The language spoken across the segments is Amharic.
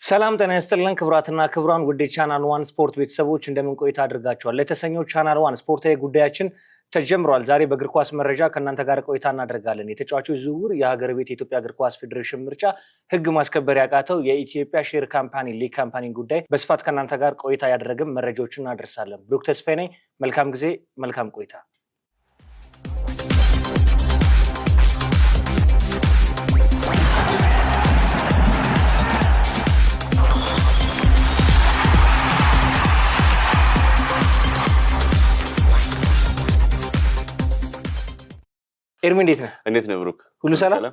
ሰላም ጤና ይስጥልን ክብራትና ክብራን ውድ ቻናል ዋን ስፖርት ቤተሰቦች እንደምን ቆይታ አድርጋችኋል? ለተሰኘው ቻናል ዋን ስፖርታዊ ጉዳያችን ተጀምሯል። ዛሬ በእግር ኳስ መረጃ ከእናንተ ጋር ቆይታ እናደርጋለን። የተጫዋቾች ዝውውር፣ የሀገር ቤት የኢትዮጵያ እግር ኳስ ፌዴሬሽን ምርጫ፣ ህግ ማስከበር ያቃተው የኢትዮጵያ ሼር ካምፓኒ ሊግ ካምፓኒ ጉዳይ በስፋት ከእናንተ ጋር ቆይታ ያደረግን መረጃዎችን እናደርሳለን። ብሩክ ተስፋዬ ነኝ። መልካም ጊዜ፣ መልካም ቆይታ። ኤርሚ እንዴት ነህ? ብሩክ ሁሉ ሰላም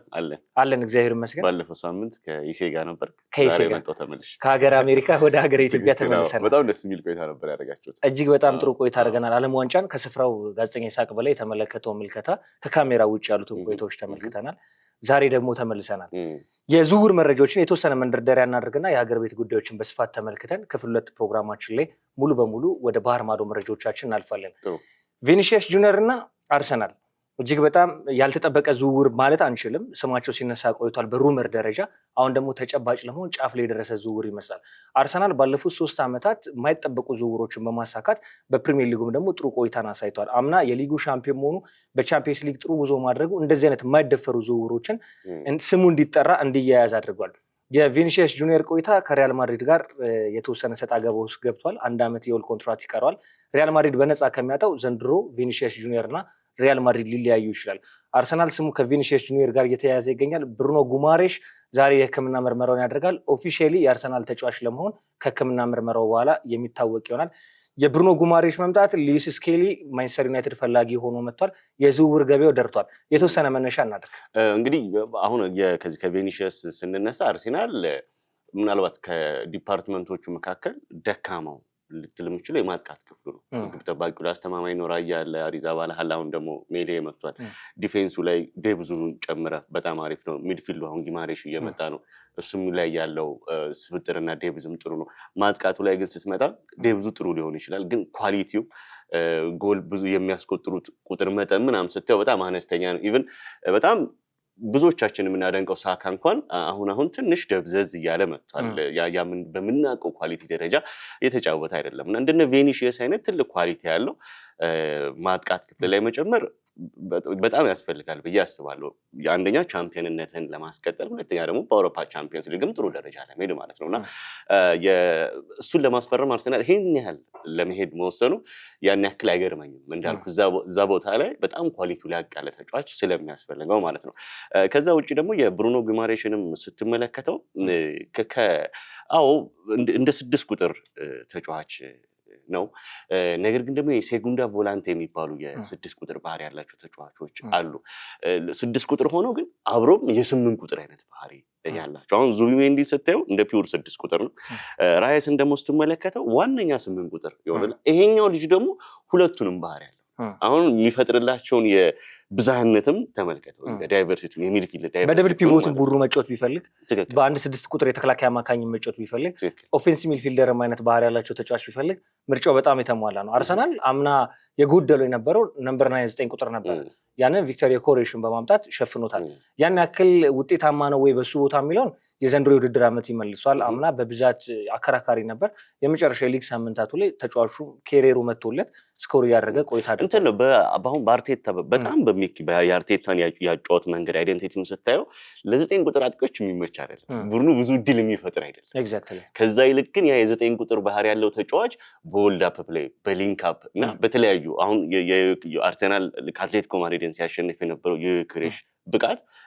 አለን እግዚአብሔር ይመስገን። ባለፈው ሳምንት ከኢሴ ጋር ነበር። ዛሬ መጣሁ ተመልሼ ከሀገር አሜሪካ ወደ ሀገር ኢትዮጵያ ተመልሰናል። በጣም ደስ የሚል ቆይታ ነበር ያደረጋችሁት። እጅግ በጣም ጥሩ ቆይታ አድርገናል። ዓለም ዋንጫን ከስፍራው ጋዜጠኛ ይሳቅ በላይ የተመለከተው ምልከታ፣ ከካሜራ ውጭ ያሉትን ቆይታዎች ተመልክተናል። ዛሬ ደግሞ ተመልሰናል። የዝውውር መረጃዎችን የተወሰነ መንደርደሪያ እናደርግና የሀገር ቤት ጉዳዮችን በስፋት ተመልክተን ክፍል 2 ፕሮግራማችን ላይ ሙሉ በሙሉ ወደ ባህር ማዶ መረጃዎቻችን እናልፋለን። ቪኒሺየስ ጁኒየር እና አርሰናል እጅግ በጣም ያልተጠበቀ ዝውውር ማለት አንችልም። ስማቸው ሲነሳ ቆይቷል በሩመር ደረጃ። አሁን ደግሞ ተጨባጭ ለመሆን ጫፍ ላይ የደረሰ ዝውውር ይመስላል። አርሰናል ባለፉት 3 ዓመታት የማይጠበቁ ዝውውሮችን በማሳካት በፕሪሚየር ሊጉም ደግሞ ጥሩ ቆይታን አሳይቷል። አምና የሊጉ ሻምፒዮን መሆኑ፣ በቻምፒየንስ ሊግ ጥሩ ጉዞ ማድረጉ እንደዚህ አይነት የማይደፈሩ ዝውውሮችን ስሙ እንዲጠራ እንዲያያዝ አድርጓል። የቪኒሺየስ ጁኒየር ቆይታ ከሪያል ማድሪድ ጋር የተወሰነ ሰጣ ገባ ውስጥ ገብቷል። 1 ዓመት የውል ኮንትራት ይቀረዋል። ሪያል ማድሪድ በነፃ ከሚያጣው ዘንድሮ ቪኒሺየስ ጁኒየር እና ሪያል ማድሪድ ሊለያዩ ይችላል። አርሰናል ስሙ ከቪኒሺየስ ጁኒየር ጋር እየተያያዘ ይገኛል። ብሩኖ ጉማሬሽ ዛሬ የሕክምና ምርመራውን ያደርጋል። ኦፊሻሊ የአርሰናል ተጫዋች ለመሆን ከሕክምና ምርመራው በኋላ የሚታወቅ ይሆናል። የብሩኖ ጉማሬሽ መምጣት ሉዊስ ስኬሊ ማንቸስተር ዩናይትድ ፈላጊ ሆኖ መጥቷል። የዝውውር ገበያው ደርቷል። የተወሰነ መነሻ እናደርግ። እንግዲህ አሁን ከዚህ ከቪኒሺየስ ስንነሳ አርሰናል ምናልባት ከዲፓርትመንቶቹ መካከል ደካማው ልትል የምችለው የማጥቃት ክፍሉ ነው። ግብ ጠባቂው ላይ አስተማማኝ ነው ራያ ያለ አሪዛባላህ፣ አሁን ደግሞ ሜዳ መጥቷል። ዲፌንሱ ላይ ዴብዙን ጨምረ በጣም አሪፍ ነው። ሚድፊልዱ አሁን ጊማሬሽ እየመጣ ነው። እሱም ላይ ያለው ስብጥርና ዴብዝም ጥሩ ነው። ማጥቃቱ ላይ ግን ስትመጣ ዴብዙ ጥሩ ሊሆን ይችላል፣ ግን ኳሊቲው ጎል ብዙ የሚያስቆጥሩት ቁጥር መጠን ምናምን ስታየው በጣም አነስተኛ ነው። ኢቭን በጣም ብዙዎቻችን የምናደንቀው ሳካ እንኳን አሁን ትንሽ ደብዘዝ እያለ መጥቷል። ያ በምናውቀው ኳሊቲ ደረጃ የተጫወተ አይደለም እና እንደነ ቪኒሺየስ አይነት ትልቅ ኳሊቲ ያለው ማጥቃት ክፍል ላይ መጨመር በጣም ያስፈልጋል ብዬ አስባለሁ። አንደኛ ቻምፒዮንነትን ለማስቀጠል፣ ሁለተኛ ደግሞ በአውሮፓ ቻምፒዮንስ ሊግም ጥሩ ደረጃ ለመሄድ ማለት ነውና እሱን ለማስፈረም አርሰናል ይሄን ያህል ለመሄድ መወሰኑ ያን ያክል አይገርመኝም። እንዳልኩ እዛ ቦታ ላይ በጣም ኳሊቲው ላቅ ያለ ተጫዋች ስለሚያስፈልገው ማለት ነው። ከዛ ውጭ ደግሞ የብሩኖ ጉማሬሽንም ስትመለከተው እንደ 6 ቁጥር ተጫዋች ነው። ነገር ግን ደግሞ የሴጉንዳ ቮላንቴ የሚባሉ የ6 ቁጥር ባህሪ ያላቸው ተጫዋቾች አሉ። 6 ቁጥር ሆኖ ግን አብሮም የ8 ቁጥር አይነት ባህሪ ያላቸው። አሁን ዙቢሜንዲ ስታየው እንደ ፒውር 6 ቁጥር ነው። ራይስን ደግሞ ስትመለከተው ዋነኛ 8 ቁጥር ይሆናል። ይሄኛው ልጅ ደግሞ ሁለቱንም ባህሪ ያለው አሁን የሚፈጥርላቸውን የብዛህነትም ተመልከተው። ዳይቨርሲቲ የሚድፊልድ ዳይቨርሲቲ በደብል ፒቮትን ቡድኑ መጫወት ቢፈልግ፣ በአንድ 6 ቁጥር የተከላካይ አማካኝ መጫወት ቢፈልግ፣ ኦፌንሲቭ ሚድፊልደርም አይነት ባህሪ ያላቸው ተጫዋች ቢፈልግ ምርጫው በጣም የተሟላ ነው። አርሰናል አምና የጎደለው የነበረው ነምበር 9 ቁጥር ነበር። ያንን ቪክተር ዮኬሬሽን በማምጣት ሸፍኖታል። ያን ያክል ውጤታማ ነው ወይ በሱ ቦታ የሚለውን የዘንድሮ የውድድር ዓመት ይመልሷል። አምና በብዛት አከራካሪ ነበር። የመጨረሻ የሊግ ሳምንታቱ ላይ ተጫዋቹ ኬሬሩ መጥቶለት ስኮር እያደረገ ቆይታ እንትን ነው። በአሁን በአርቴታ በጣም የአርቴታን ያጫወት መንገድ አይደንቲቲውን ስታየው ለ9 ቁጥር አጥቂዎች የሚመች አይደለም። ቡድኑ ብዙ እድል የሚፈጥር አይደለም። ኤግዛክትሊ። ከዛ ይልቅ ግን ያ የ9 ቁጥር ባህሪ ያለው ተጫዋች በሆልድ አፕ ፕሌይ፣ በሊንክ አፕ እና በተለያዩ አሁን የአርሰናል ከአትሌቲኮ ማድሪድን ሲያሸንፍ የነበረው የዮኬሬሽ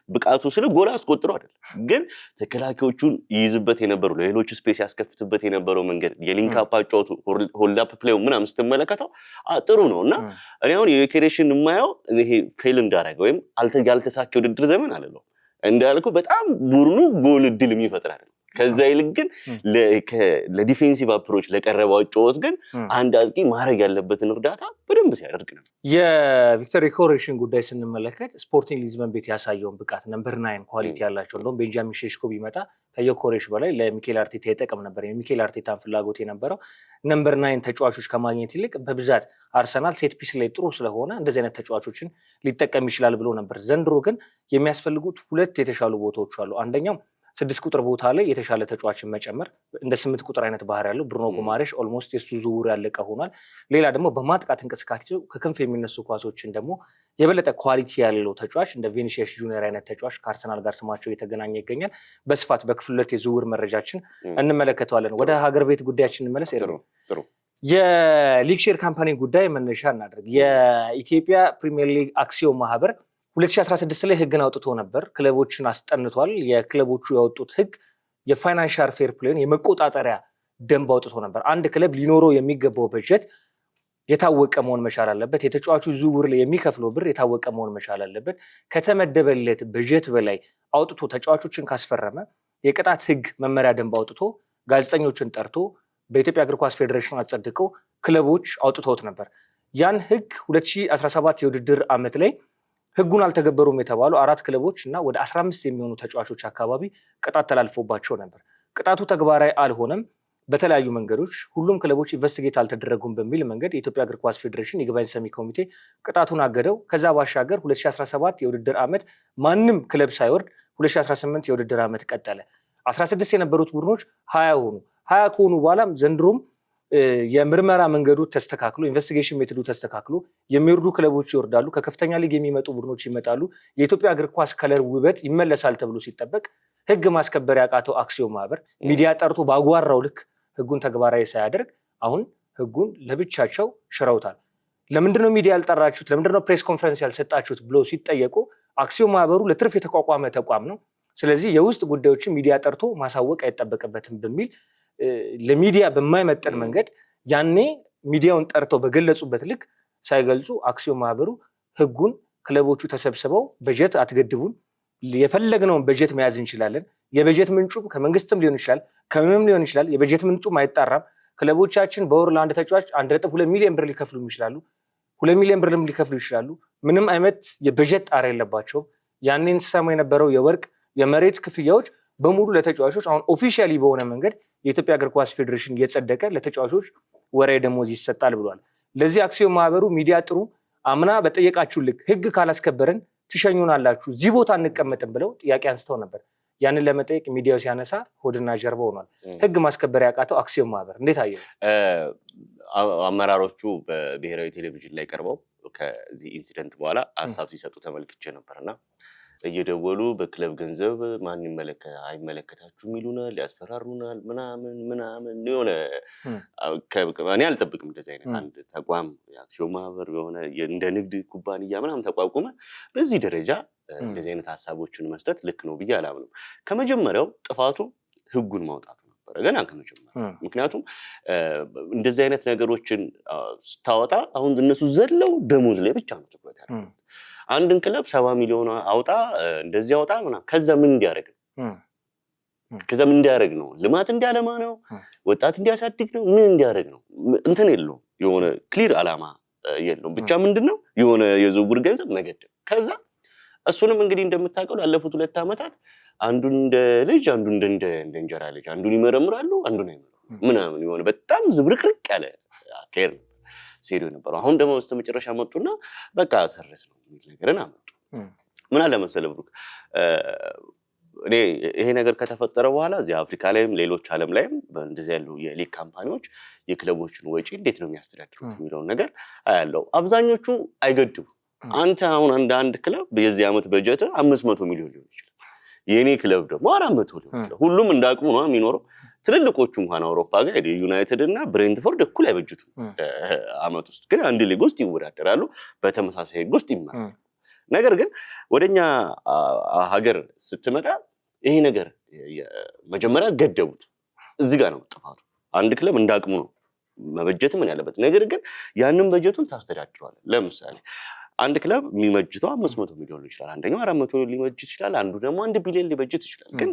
ብቃቱ ስለ ጎል አስቆጥሮ አይደለም፣ ግን ተከላካዮቹን ይይዝበት የነበረው ለሌሎች ስፔስ ያስከፍትበት የነበረው መንገድ የሊንክ አፕ አጫወቱ ሆልድ አፕ ፕሌው ምናምን ስትመለከተው ጥሩ ነው እና እኔ አሁን የዮኬሬሽን የማየው ይሄ ፌል እንዳደረገ ወይም ያልተሳካ ውድድር ዘመን አለለው እንዳልኩ በጣም ቡድኑ ጎል እድል የሚፈጥር አይደለም። ከዛ ይልቅ ግን ለዲፌንሲቭ አፕሮች ለቀረበው ጨዋታ ግን አንድ አጥቂ ማድረግ ያለበትን እርዳታ በደንብ ሲያደርግ ነው። የቪክተር ዮኬሬሽን ጉዳይ ስንመለከት ስፖርቲንግ ሊዝበን ቤት ያሳየውን ብቃት ነምበር 9 ኳሊቲ ያላቸው እንደውም ቤንጃሚን ሼሽኮ ቢመጣ ከዮኬሬሽ በላይ ለሚኬል አርቴታ ይጠቅም ነበር። የሚኬል አርቴታን ፍላጎት የነበረው ነምበር 9 ተጫዋቾች ከማግኘት ይልቅ በብዛት አርሰናል ሴት ፒስ ላይ ጥሩ ስለሆነ እንደዚህ አይነት ተጫዋቾችን ሊጠቀም ይችላል ብሎ ነበር። ዘንድሮ ግን የሚያስፈልጉት 2 የተሻሉ ቦታዎች አሉ። አንደኛው 6 ቁጥር ቦታ ላይ የተሻለ ተጫዋችን መጨመር እንደ 8 ቁጥር አይነት ባህሪ ያለው ብሩኖ ጉማሬሽ ኦልሞስት የሱ ዝውውር ያለቀ ሆኗል። ሌላ ደግሞ በማጥቃት እንቅስቃሴው ከክንፍ የሚነሱ ኳሶችን ደግሞ የበለጠ ኳሊቲ ያለው ተጫዋች እንደ ቪኒሲየስ ጁኒየር አይነት ተጫዋች ከአርሰናል ጋር ስማቸው እየተገናኘ ይገኛል። በስፋት በክፍል 2 የዝውውር መረጃችን እንመለከተዋለን። ወደ ሀገር ቤት ጉዳያችን እንመለስ። የሊግ ሼር ካምፓኒ ጉዳይ መነሻ እናድርግ። የኢትዮጵያ ፕሪሚየር ሊግ አክሲዮን ማህበር 2016 ላይ ህግን አውጥቶ ነበር። ክለቦችን አስጠንቷል። የክለቦቹ ያወጡት ህግ የፋይናንሻል ፌር ፕሌይን የመቆጣጠሪያ ደንብ አውጥቶ ነበር። አንድ ክለብ ሊኖረው የሚገባው በጀት የታወቀ መሆን መቻል አለበት። የተጫዋቹ ዝውውር ላይ የሚከፍለው ብር የታወቀ መሆን መቻል አለበት። ከተመደበለት በጀት በላይ አውጥቶ ተጫዋቾችን ካስፈረመ የቅጣት ህግ መመሪያ ደንብ አውጥቶ ጋዜጠኞችን ጠርቶ በኢትዮጵያ እግር ኳስ ፌዴሬሽን አጸድቀው ክለቦች አውጥተውት ነበር። ያን ህግ 2017 የውድድር ዓመት ላይ ህጉን አልተገበሩም የተባሉ 4 ክለቦች እና ወደ 15 የሚሆኑ ተጫዋቾች አካባቢ ቅጣት ተላልፎባቸው ነበር። ቅጣቱ ተግባራዊ አልሆነም። በተለያዩ መንገዶች ሁሉም ክለቦች ኢንቨስቲጌት አልተደረጉም በሚል መንገድ የኢትዮጵያ እግር ኳስ ፌዴሬሽን ይግባኝ ሰሚ ኮሚቴ ቅጣቱን አገደው። ከዛ ባሻገር 2017 የውድድር ዓመት ማንም ክለብ ሳይወርድ 2018 የውድድር ዓመት ቀጠለ። 16 የነበሩት ቡድኖች 20 ሆኑ። 20 ከሆኑ በኋላም ዘንድሮም የምርመራ መንገዱ ተስተካክሎ ኢንቨስቲጌሽን ሜቶዱ ተስተካክሎ የሚወርዱ ክለቦች ይወርዳሉ፣ ከከፍተኛ ሊግ የሚመጡ ቡድኖች ይመጣሉ፣ የኢትዮጵያ እግር ኳስ ከለር ውበት ይመለሳል ተብሎ ሲጠበቅ ህግ ማስከበር ያቃተው አክሲዮን ማህበር ሚዲያ ጠርቶ ባጓራው ልክ ህጉን ተግባራዊ ሳያደርግ አሁን ህጉን ለብቻቸው ሽረውታል። ለምንድነው ሚዲያ ያልጠራችሁት? ለምንድነው ፕሬስ ኮንፈረንስ ያልሰጣችሁት ብሎ ሲጠየቁ አክሲዮን ማህበሩ ለትርፍ የተቋቋመ ተቋም ነው፣ ስለዚህ የውስጥ ጉዳዮችን ሚዲያ ጠርቶ ማሳወቅ አይጠበቅበትም በሚል ለሚዲያ በማይመጠን መንገድ ያኔ ሚዲያውን ጠርተው በገለጹበት ልክ ሳይገልጹ አክሲዮን ማህበሩ ህጉን ክለቦቹ ተሰብስበው በጀት አትገድቡን፣ የፈለግነውን በጀት መያዝ እንችላለን፣ የበጀት ምንጩም ከመንግስትም ሊሆን ይችላል ከምንም ሊሆን ይችላል፣ የበጀት ምንጩም አይጣራም፣ ክለቦቻችን በወር ለአንድ ተጫዋች 1.2 ሚሊዮን ብር ሊከፍሉ ይችላሉ፣ 2 ሚሊዮን ብር ሊከፍሉ ይችላሉ፣ ምንም አይነት የበጀት ጣሪያ የለባቸውም። ያኔን ሰማ የነበረው የወርቅ የመሬት ክፍያዎች በሙሉ ለተጫዋቾች አሁን ኦፊሻሊ በሆነ መንገድ የኢትዮጵያ እግር ኳስ ፌዴሬሽን እየጸደቀ ለተጫዋቾች ወራዊ ደሞዝ ይሰጣል ብሏል። ለዚህ አክሲዮን ማህበሩ ሚዲያ ጥሩ፣ አምና በጠየቃችሁ ልክ ህግ ካላስከበርን ትሸኙናላችሁ፣ እዚህ ቦታ እንቀመጥም ብለው ጥያቄ አንስተው ነበር። ያንን ለመጠየቅ ሚዲያው ሲያነሳ ሆድና ጀርባ ሆኗል። ህግ ማስከበር ያቃተው አክሲዮን ማህበር እንዴት አየው? አመራሮቹ በብሔራዊ ቴሌቪዥን ላይ ቀርበው ከዚህ ኢንሲደንት በኋላ ሀሳብ ሲሰጡ ተመልክቼ ነበርና እየደወሉ በክለብ ገንዘብ ማን አይመለከታችሁም ይሉናል፣ ያስፈራሩናል፣ ምናምን የሆነ እኔ አልጠብቅም እንደዚህ አይነት አንድ ተቋም የአክሲዮን ማህበር የሆነ እንደ ንግድ ኩባንያ ምናምን ተቋቁመ በዚህ ደረጃ እንደዚህ አይነት ሀሳቦችን መስጠት ልክ ነው ብዬ አላምንም። ከመጀመሪያው ጥፋቱ ህጉን ማውጣቱ ነበረ ገና ከመጀመሪያው። ምክንያቱም እንደዚህ አይነት ነገሮችን ስታወጣ አሁን እነሱ ዘለው ደሞዝ ላይ ብቻ ነው ትኩረት ያደርጉት። አንድን ክለብ 70 ሚሊዮን አውጣ እንደዚህ አውጣ ምናምን ከዛ ምን እንዲያደርግ ነው? ልማት እንዲያለማ ነው? ወጣት እንዲያሳድግ ነው? ምን እንዲያደርግ ነው? እንትን የለውም፣ የሆነ ክሊር አላማ የለውም። ብቻ ምንድነው የሆነ የዝውውር ገንዘብ መገደብ። ከዛ እሱንም እንግዲህ እንደምታውቀው ላለፉት 2 ዓመታት አንዱን እንደ ልጅ አንዱን እንደ እንጀራ ልጅ አንዱን ይመረምራሉ፣ አንዱን አይመረምራሉ ምናምን የሆነ በጣም ዝብርቅርቅ ያለ አካሄድ ነው ሲሄዱ ነበሩ። አሁን ደግሞ በስተመጨረሻ መጡና በቃ ሰርስ ነው የሚል ነገርን አመጡ። ምን አለ መሰለህ ብሩክ፣ እኔ ይሄ ነገር ከተፈጠረ በኋላ እዚህ አፍሪካ ላይም ሌሎች ዓለም ላይም እንደዚህ ያሉ የሊግ ካምፓኒዎች የክለቦችን ወጪ እንዴት ነው የሚያስተዳድሩት የሚለውን ነገር አያለው። አብዛኞቹ አይገድቡ። አንተ አሁን አንድ ክለብ በዚህ ዓመት በጀት 500 ሚሊዮን ሊሆን ይችላል፣ የኔ ክለብ ደግሞ 400 ሊሆን ይችላል። ሁሉም እንዳቅሙ ነው የሚኖረው። ትልልቆቹ እንኳን አውሮፓ ጋር ዩናይትድ እና ብሬንትፎርድ እኩል አይበጅቱም ዓመት ውስጥ፣ ግን አንድ ሊግ ውስጥ ይወዳደራሉ፣ በተመሳሳይ ህግ ውስጥ ይመራሉ። ነገር ግን ወደኛ ሀገር ስትመጣ ይሄ ነገር መጀመሪያ ገደቡት። እዚህ ጋር ነው ጥፋቱ። አንድ ክለብ እንዳቅሙ ነው መበጀት ምን ያለበት፣ ነገር ግን ያንን በጀቱን ታስተዳድረዋለህ። ለምሳሌ አንድ ክለብ የሚመጅተው 500 ሚሊዮን ይችላል፣ አንደኛው 400 ሊመጅት ይችላል፣ አንዱ ደግሞ 1 ቢሊዮን ሊበጅት ይችላል። ግን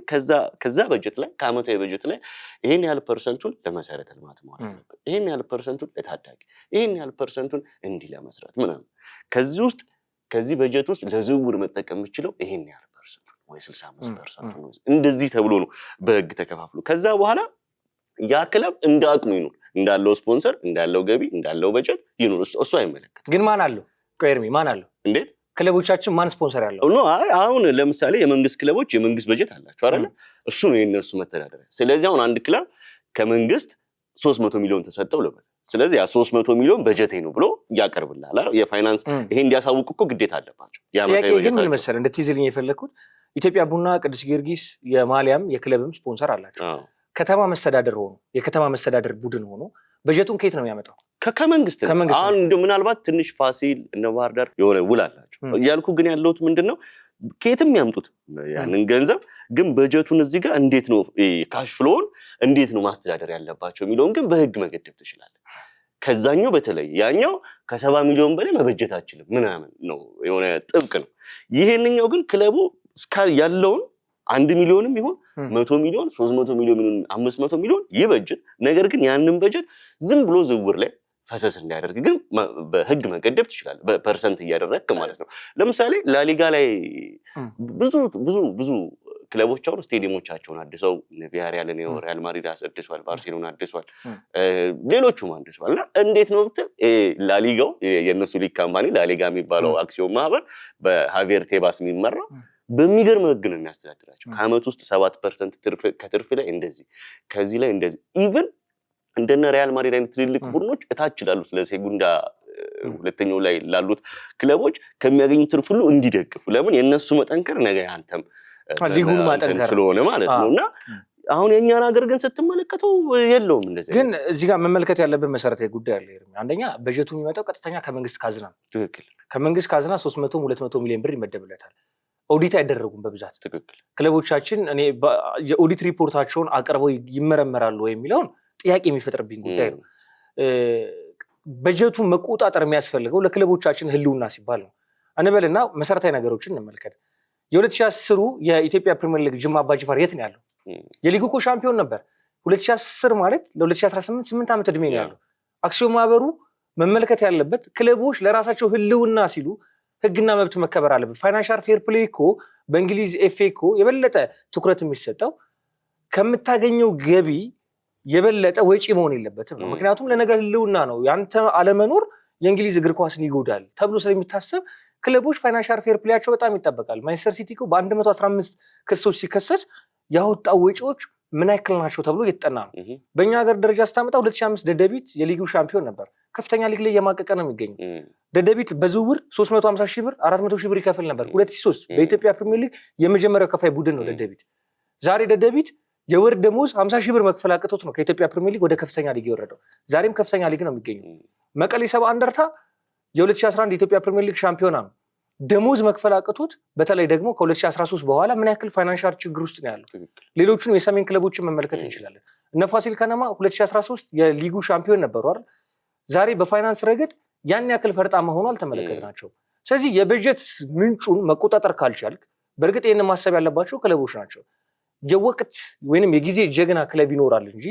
ከዛ በጀት ላይ ከዓመታዊ በጀት ላይ ይሄን ያህል ፐርሰንቱን ለመሰረተ ልማት መዋል አለበት፣ ይሄን ያህል ፐርሰንቱን ለታዳጊ፣ ይሄን ያህል ፐርሰንቱን እንዲህ ለመስራት ምናምን፣ ከዚህ በጀት ውስጥ ለዝውውር መጠቀም የምችለው ይሄን ያህል ፐርሰንት ወይ 65% ነው። እንደዚህ ተብሎ ነው በህግ ተከፋፍሎ። ከዛ በኋላ ያ ክለብ እንደ አቅሙ ይኑር፣ እንዳለው ስፖንሰር፣ እንዳለው ገቢ፣ እንዳለው በጀት ይኑር። እሱ አይመለከትም። ግን ማን አለው? ቆይርሚ ማን አለው? እንዴት ክለቦቻችን ማን ስፖንሰር ያለው? አሁን ለምሳሌ የመንግስት ክለቦች የመንግስት በጀት አላቸው አይደል? እሱ ነው የነሱ መተዳደሪያ። ስለዚህ አሁን አንድ ክለብ ከመንግስት 300 ሚሊዮን ተሰጠው ልበል። ስለዚህ ያ 300 ሚሊዮን በጀቴ ነው ብሎ ያቀርብልሃል አይደል? የፋይናንስ ይሄ እንዲያሳውቁ እኮ ግዴታ አለባቸው። ጥያቄ ግን ምን መሰለህ እንድትይዝልኝ የፈለኩት ኢትዮጵያ ቡና፣ ቅዱስ ጊዮርጊስ የማሊያም የክለብም ስፖንሰር አላቸው። ከተማ መስተዳደር ሆኖ የከተማ መስተዳደር ቡድን ሆኖ በጀቱን ከየት ነው የሚያመጣው? ከመንግስት። አሁን እንደው ምናልባት ትንሽ ፋሲል እነ ባህር ዳር የሆነ ውል አላቸው ያልኩ ግን ያለውት ምንድነው ከየትም ያምጡት ያንን ገንዘብ ግን በጀቱን እዚህ ጋር እንዴት ነው ካሽ ፍሎውን እንዴት ነው ማስተዳደር ያለባቸው የሚለውን ግን በህግ መገደብ ትችላለህ። ከዛኛው በተለይ ያኛው ከ70 ሚሊዮን በላይ መበጀት አይችልም ምናምን ነው የሆነ ጥብቅ ነው። ይሄንኛው ግን ክለቡ እስካል ያለውን 1 ሚሊዮንም ይሁን 100 ሚሊዮን 300 ሚሊዮን ይሁን 500 ሚሊዮን ይበጀት። ነገር ግን ያንን በጀት ዝም ብሎ ዝውውር ላይ ፈሰስ እንዲያደርግ ግን በህግ መገደብ ትችላለህ። በፐርሰንት እያደረግክ ማለት ነው። ለምሳሌ ላሊጋ ላይ ብዙ ክለቦች አሁን ስቴዲየሞቻቸውን አድሰው ቪያሪያልን ሪያል ማድሪድ አድሷል፣ ባርሴሎና አድሷል፣ ሌሎቹም አድሷል። እና እንዴት ነው ብትል ላሊጋው የነሱ ሊግ ካምፓኒ ላሊጋ የሚባለው አክሲዮን ማህበር በሃቪየር ቴባስ የሚመራው በሚገርም ህግ ነው የሚያስተዳድራቸው። ከአመት ውስጥ 7% ከትርፍ ላይ እንደዚህ ከዚህ ላይ እንደዚህ ኢቭን እንደነ ሪያል ማድሪድ አይነት ትልልቅ ቡድኖች እታች ላሉት ለሴጉንዳ ሁለተኛው ላይ ላሉት ክለቦች ከሚያገኙት ትርፍ ሁሉ እንዲደግፉ ለምን የነሱ መጠንከር ነገ አንተም ሊጉን ማጠንከር ስለሆነ ማለት ነውና አሁን የኛን ሀገር ግን ስትመለከተው የለውም እንደዚህ። ግን እዚህ ጋር መመልከት ያለብን መሰረታዊ ጉዳይ አለ። አንደኛ በጀቱ የሚመጣው ቀጥተኛ ከመንግስት ካዝና ነው። ትክክል። ከመንግስት ካዝና 300-200 ሚሊዮን ብር ይመደብለታል። ኦዲት አይደረጉም በብዛት። ትክክል። ክለቦቻችን እኔ የኦዲት ሪፖርታቸውን አቅርበው ይመረመራሉ የሚለውን ጥያቄ የሚፈጥርብኝ ጉዳይ ነው። በጀቱ መቆጣጠር የሚያስፈልገው ለክለቦቻችን ህልውና ሲባል ነው። እንበልና መሰረታዊ ነገሮችን እንመልከት። የ2010 የኢትዮጵያ ፕሪሚየር ሊግ ጅማ አባጅፋር የት ነው ያለው? የሊጉ እኮ ሻምፒዮን ነበር። 2010 ማለት ለ2018 8 ዓመት ዕድሜ ነው ያለው። አክሲዮን ማህበሩ መመልከት ያለበት ክለቦች ለራሳቸው ህልውና ሲሉ ህግና መብት መከበር አለበት። ፋይናንሻል ፌር ፕሌይ እኮ በእንግሊዝ ኤፍኤ እኮ የበለጠ ትኩረት የሚሰጠው ከምታገኘው ገቢ የበለጠ ወጪ መሆን የለበትም ነው። ምክንያቱም ለነገ ህልውና ነው። ያንተ አለመኖር የእንግሊዝ እግር ኳስን ይጎዳል ተብሎ ስለሚታሰብ ክለቦች ፋይናንሻል ፌር ፕሌያቸው በጣም ይጠበቃል። ማንቸስተር ሲቲ እኮ በ115 ክሶች ሲከሰስ ያወጣው ወጪዎች ምን ያክል ናቸው ተብሎ እየተጠና ነው። በእኛ ሀገር ደረጃ ስታመጣ 2005 ደደቢት የሊጉ ሻምፒዮን ነበር። ከፍተኛ ሊግ ላይ የማቀቀ ነው የሚገኘው። ደደቢት በዝውውር 350 ሺህ ብር 400 ሺህ ብር ይከፍል ነበር 2003 በኢትዮጵያ ፕሪሚየር ሊግ የመጀመሪያው ከፋይ ቡድን ነው ደደቢት። ዛሬ ደደቢት የወር ደሞዝ 50 ሺህ ብር መክፈል አቅቶት ነው ከኢትዮጵያ ፕሪሚየር ሊግ ወደ ከፍተኛ ሊግ የወረደው። ዛሬም ከፍተኛ ሊግ ነው የሚገኘው። መቀሌ ሰባ እንደርታ የ2011 የኢትዮጵያ ፕሪሚየር ሊግ ሻምፒዮና ነው። ደሞዝ መክፈል አቅቶት በተለይ ደግሞ ከ2013 በኋላ ምን ያክል ፋይናንሻል ችግር ውስጥ ነው ያለው። ሌሎቹንም የሰሜን ክለቦችን መመልከት እንችላለን። እነ ፋሲል ከነማ 2013 የሊጉ ሻምፒዮን ነበሩ አይደል? ዛሬ በፋይናንስ ረገድ ያን ያክል ፈርጣማ ሆኖ አልተመለከትናቸውም። ስለዚህ የበጀት ምንጩን መቆጣጠር ካልቻልክ በእርግጥ ይህን ማሰብ ያለባቸው ክለቦች ናቸው። የወቅት ወይንም የጊዜ ጀግና ክለብ ይኖራል እንጂ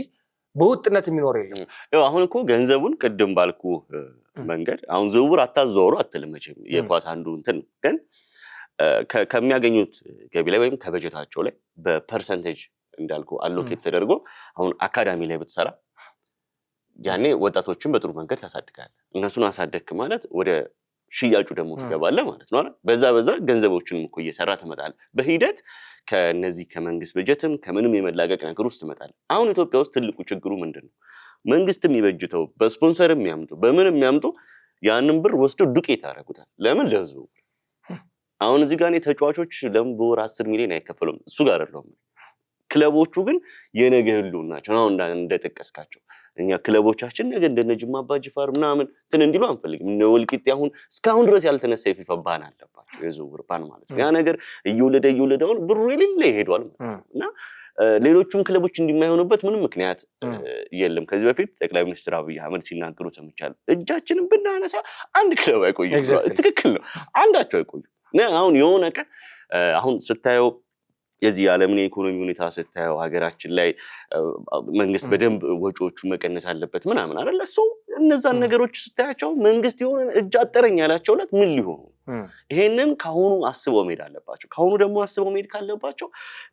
በውጥነት የሚኖር የለም። አሁን እኮ ገንዘቡን ቅድም ባልኩ መንገድ አሁን ዝውውር አታዘወሩ አትልም መቼም የኳስ አንዱ እንትን ግን ከሚያገኙት ገቢ ላይ ወይም ከበጀታቸው ላይ በፐርሰንቴጅ እንዳልኩ አሎኬት ተደርጎ አሁን አካዳሚ ላይ ብትሰራ ያኔ ወጣቶችን በጥሩ መንገድ ታሳድጋለህ። እነሱን አሳደግክ ማለት ወደ ሽያጩ ደግሞ ትገባለህ ማለት ነው። በዛ ገንዘቦችንም እኮ እየሰራ ትመጣለህ። በሂደት ከነዚህ ከመንግስት በጀትም ከምንም የመላቀቅ ነገር ውስጥ ትመጣለህ። አሁን ኢትዮጵያ ውስጥ ትልቁ ችግሩ ምንድነው? መንግስትም የሚበጅተው በስፖንሰርም የሚያምጡ በምንም የሚያምጡ ያንን ብር ወስደው ዱቄት ያደርጉታል። ለምን? ለህዝቡ። አሁን እዚህ ጋር ተጫዋቾች ለምን በወር 10 ሚሊዮን አይከፈሉም? እሱ ጋር አይደለም። ክለቦቹ ግን የነገ ህልውናቸው ነው። አሁን እንደጠቀስካቸው እኛ ክለቦቻችን ነገ እንደነ ጅማ አባጅፋር ምናምን እንትን እንዲሉ አንፈልግም። እነ ወልቂጤ አሁን እስካሁን ድረስ ያልተነሳ የፊፋ ባን አለባቸው፣ የዝውውር ባን ማለት ነው። ያ ነገር እየወለደ አሁን ብሩ የሌለ ይሄዷል ማለት ነው። እና ሌሎቹም ክለቦች እንዲማይሆኑበት ምንም ምክንያት የለም። ከዚህ በፊት ጠቅላይ ሚኒስትር አብይ አህመድ ሲናገሩ ሰምቻለሁ። እጃችንን ብናነሳ አንድ ክለብ አይቆይም። ትክክል ነው፣ አንዳቸው አይቆይም። አሁን የሆነ ቀን አሁን ስታየው የዚህ የዓለምን የኢኮኖሚ ሁኔታ ስታየው ሀገራችን ላይ መንግስት በደንብ ወጪዎቹ መቀነስ አለበት ምናምን አይደል? እሱ እነዛን ነገሮች ስታያቸው መንግስት የሆነ እጅ አጠረኝ ያላቸውለት ምን ሊሆኑ ይሄንን ካሁኑ አስበው መሄድ አለባቸው። ካሁኑ ደግሞ አስበው መሄድ ካለባቸው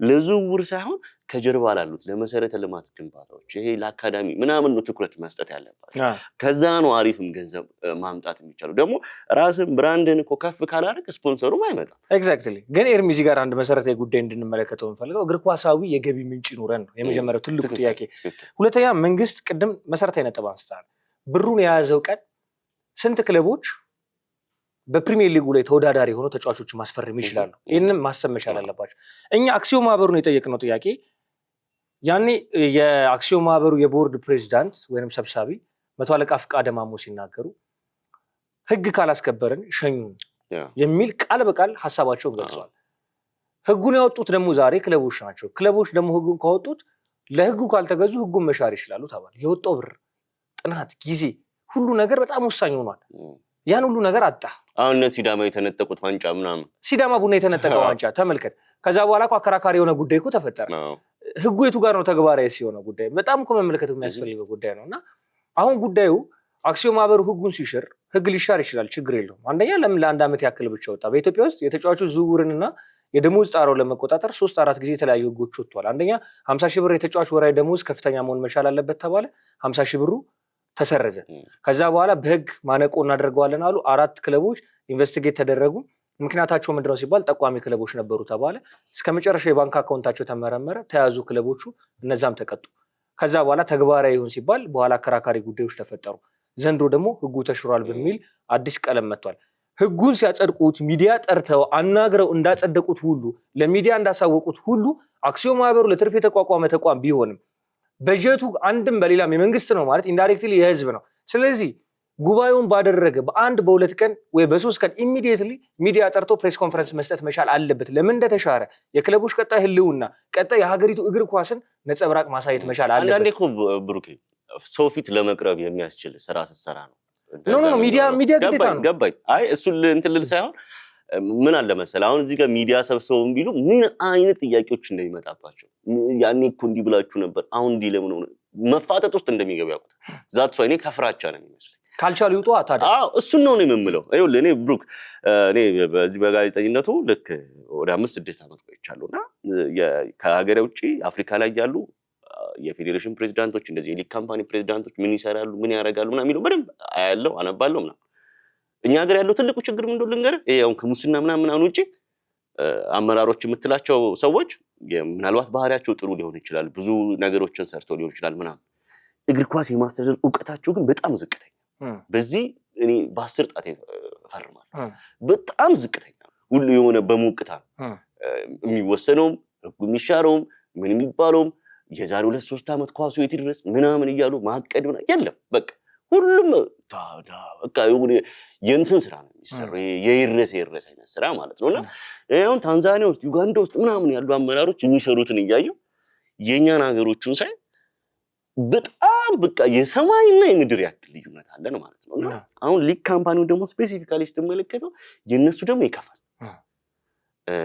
ለዝውውር ሳይሆን ከጀርባ ላሉት ለመሰረተ ልማት ግንባታዎች ይሄ ለአካዳሚ ምናምን ነው ትኩረት መስጠት ያለባቸው። ከዛ ነው አሪፍም ገንዘብ ማምጣት የሚቻለው። ደግሞ ራስን ብራንድን እኮ ከፍ ካላደረግ ስፖንሰሩም አይመጣም። ኤግዛክትሊ። ግን ኤርሚ እዚህ ጋር አንድ መሰረታዊ ጉዳይ እንድንመለከተው እንፈልገው እግር ኳሳዊ የገቢ ምንጭ ይኑረን ነው የመጀመሪያው ትልቁ ጥያቄ። ሁለተኛ መንግስት ቅድም መሰረታዊ ነጥብ አንስታል። ብሩን የያዘው ቀን ስንት ክለቦች በፕሪሚየር ሊጉ ላይ ተወዳዳሪ ሆኖ ተጫዋቾች ማስፈረም ይችላሉ? ይህንን ማሰብ መቻል አለባቸው። እኛ አክሲዮን ማህበሩን የጠየቅነው ጥያቄ ያኔ የአክሲዮን ማህበሩ የቦርድ ፕሬዚዳንት ወይም ሰብሳቢ መቶ አለቃ ፍቃደ ማሞ ሲናገሩ ህግ ካላስከበርን ሸኙን የሚል ቃል በቃል ሀሳባቸውን ገልጸዋል። ህጉን ያወጡት ደግሞ ዛሬ ክለቦች ናቸው። ክለቦች ደግሞ ህጉን ካወጡት ለህጉ ካልተገዙ ህጉን መሻር ይችላሉ ተባለ። የወጣው ብር፣ ጥናት፣ ጊዜ ሁሉ ነገር በጣም ወሳኝ ሆኗል። ያን ሁሉ ነገር አጣ። አሁን ሲዳማ የተነጠቁት ዋንጫ ምናምን ሲዳማ ቡና የተነጠቀው ዋንጫ ተመልከት። ከዛ በኋላ እኮ አከራካሪ የሆነ ጉዳይ እኮ ተፈጠረ። ህጉ የቱ ጋር ነው ተግባራዊ ሲሆነ ጉዳይ በጣም እኮ መመልከት የሚያስፈልገው ጉዳይ ነው። እና አሁን ጉዳዩ አክሲዮን ማህበሩ ህጉን ሲሽር ህግ ሊሻር ይችላል፣ ችግር የለውም። አንደኛ ለምን ለአንድ ዓመት ያክል ብቻ ወጣ? በኢትዮጵያ ውስጥ የተጫዋቾች ዝውውርንና የደሞዝ ጣራው ለመቆጣጠር 3-4 ጊዜ የተለያዩ ህጎች ወጥቷል። አንደኛ 50 ሺህ ብር የተጫዋች ወራዊ ደሞዝ ከፍተኛ መሆን መቻል አለበት ተባለ። 50 ሺህ ብሩ ተሰረዘ። ከዛ በኋላ በህግ ማነቆ እናደርገዋለን አሉ። 4 ክለቦች ኢንቨስቲጌት ተደረጉ። ምክንያታቸው ምንድነው ሲባል ጠቋሚ ክለቦች ነበሩ ተባለ። እስከ መጨረሻ የባንክ አካውንታቸው ተመረመረ፣ ተያዙ ክለቦቹ፣ እነዛም ተቀጡ። ከዛ በኋላ ተግባራዊ ይሁን ሲባል በኋላ አከራካሪ ጉዳዮች ተፈጠሩ። ዘንድሮ ደግሞ ህጉ ተሽሯል በሚል አዲስ ቀለም መጥቷል። ህጉን ሲያጸድቁት ሚዲያ ጠርተው አናግረው እንዳጸደቁት ሁሉ ለሚዲያ እንዳሳወቁት ሁሉ አክሲዮን ማህበሩ ለትርፍ የተቋቋመ ተቋም ቢሆንም በጀቱ አንድም በሌላም የመንግስት ነው ማለት ኢንዳይሬክትሊ የህዝብ ነው። ስለዚህ ጉባኤውን ባደረገ በአንድ በሁለት ቀን ወይ በ3 ቀን ኢሚዲየትሊ ሚዲያ ጠርቶ ፕሬስ ኮንፈረንስ መስጠት መቻል አለበት። ለምን እንደተሻረ የክለቦች ቀጣይ ህልውና ቀጣይ የሀገሪቱ እግር ኳስን ነጸብራቅ ማሳየት መቻል አለበት። አንዳንዴ እኮ ብሩኬ ሰው ፊት ለመቅረብ የሚያስችል ስራ ስትሰራ ነው። ኖ ሚዲያ ግዴታ ነው። ገባኝ። አይ እሱን እንትን ልል ሳይሆን ምን አለ መሰለህ አሁን እዚህ ጋር ሚዲያ ሰብስበው ቢሉ ምን አይነት ጥያቄዎች እንደሚመጣባቸው ያኔ እኮ እንዲህ ብላችሁ ነበር አሁን እንዲህ ለምን ሆነ መፋጠጥ ውስጥ እንደሚገቡ ያውቁት። ዛት ሰው እኔ ከፍራቻ ነው የሚመስለኝ። ካልቻሉ ይውጡ ታዲያ። አዎ እሱን ነው የምምለው። ይኸውልህ እኔ ብሩክ እኔ በዚህ በጋዜጠኝነቱ ልክ ወደ 5-6 ዓመት ቆይቻለሁና ከሀገር ውጪ አፍሪካ ላይ ያሉ የፌዴሬሽን ፕሬዚዳንቶች እንደዚህ የሊግ ካምፓኒ ፕሬዚዳንቶች ምን ይሰራሉ ምን ያደርጋሉ ምናምን የሚለው በደንብ አያለው አነባለሁ ምናምን። እኛ ሀገር ያለው ትልቁ ችግር ምን እንደሆነ ልንገርህ። ይሄው ከሙስና ምናምን ውጪ አመራሮች የምትላቸው ሰዎች ምናልባት ባህሪያቸው ጥሩ ሊሆን ይችላል፣ ብዙ ነገሮችን ሰርተው ሊሆን ይችላል ምናምን፣ እግር ኳስ የማስተዳደር ዕውቀታቸው ግን በጣም ዝቅተኛ። በዚህ እኔ በ10 ጣት እፈርማለሁ። በጣም ዝቅተኛ ሁሉ የሆነ በሞቅታ የሚወሰነውም ህጉ የሚሻረውም ምን የሚባለውም የዛሬ 2-3 ዓመት ኳሱ የት ድረስ ምናምን እያሉ ማቀድ ምናምን የለም። በቃ ሁሉም በቃ የእንትን ስራ ነው የሚሰራው፣ የይረስ አይነት ስራ ማለት ነውና አሁን ታንዛኒያ ውስጥ ዩጋንዳ ውስጥ ምናምን ያሉ አመራሮች የሚሰሩትን እያየው የኛን ሀገሮችን ሳይ በጣም በቃ የሰማይና የምድር ያክል ልዩነት አለን ማለት ነውና አሁን ሊግ ካምፓኒው ደግሞ ስፔሲፊካሊ ስትመለከተው የነሱ ደግሞ ይከፋል።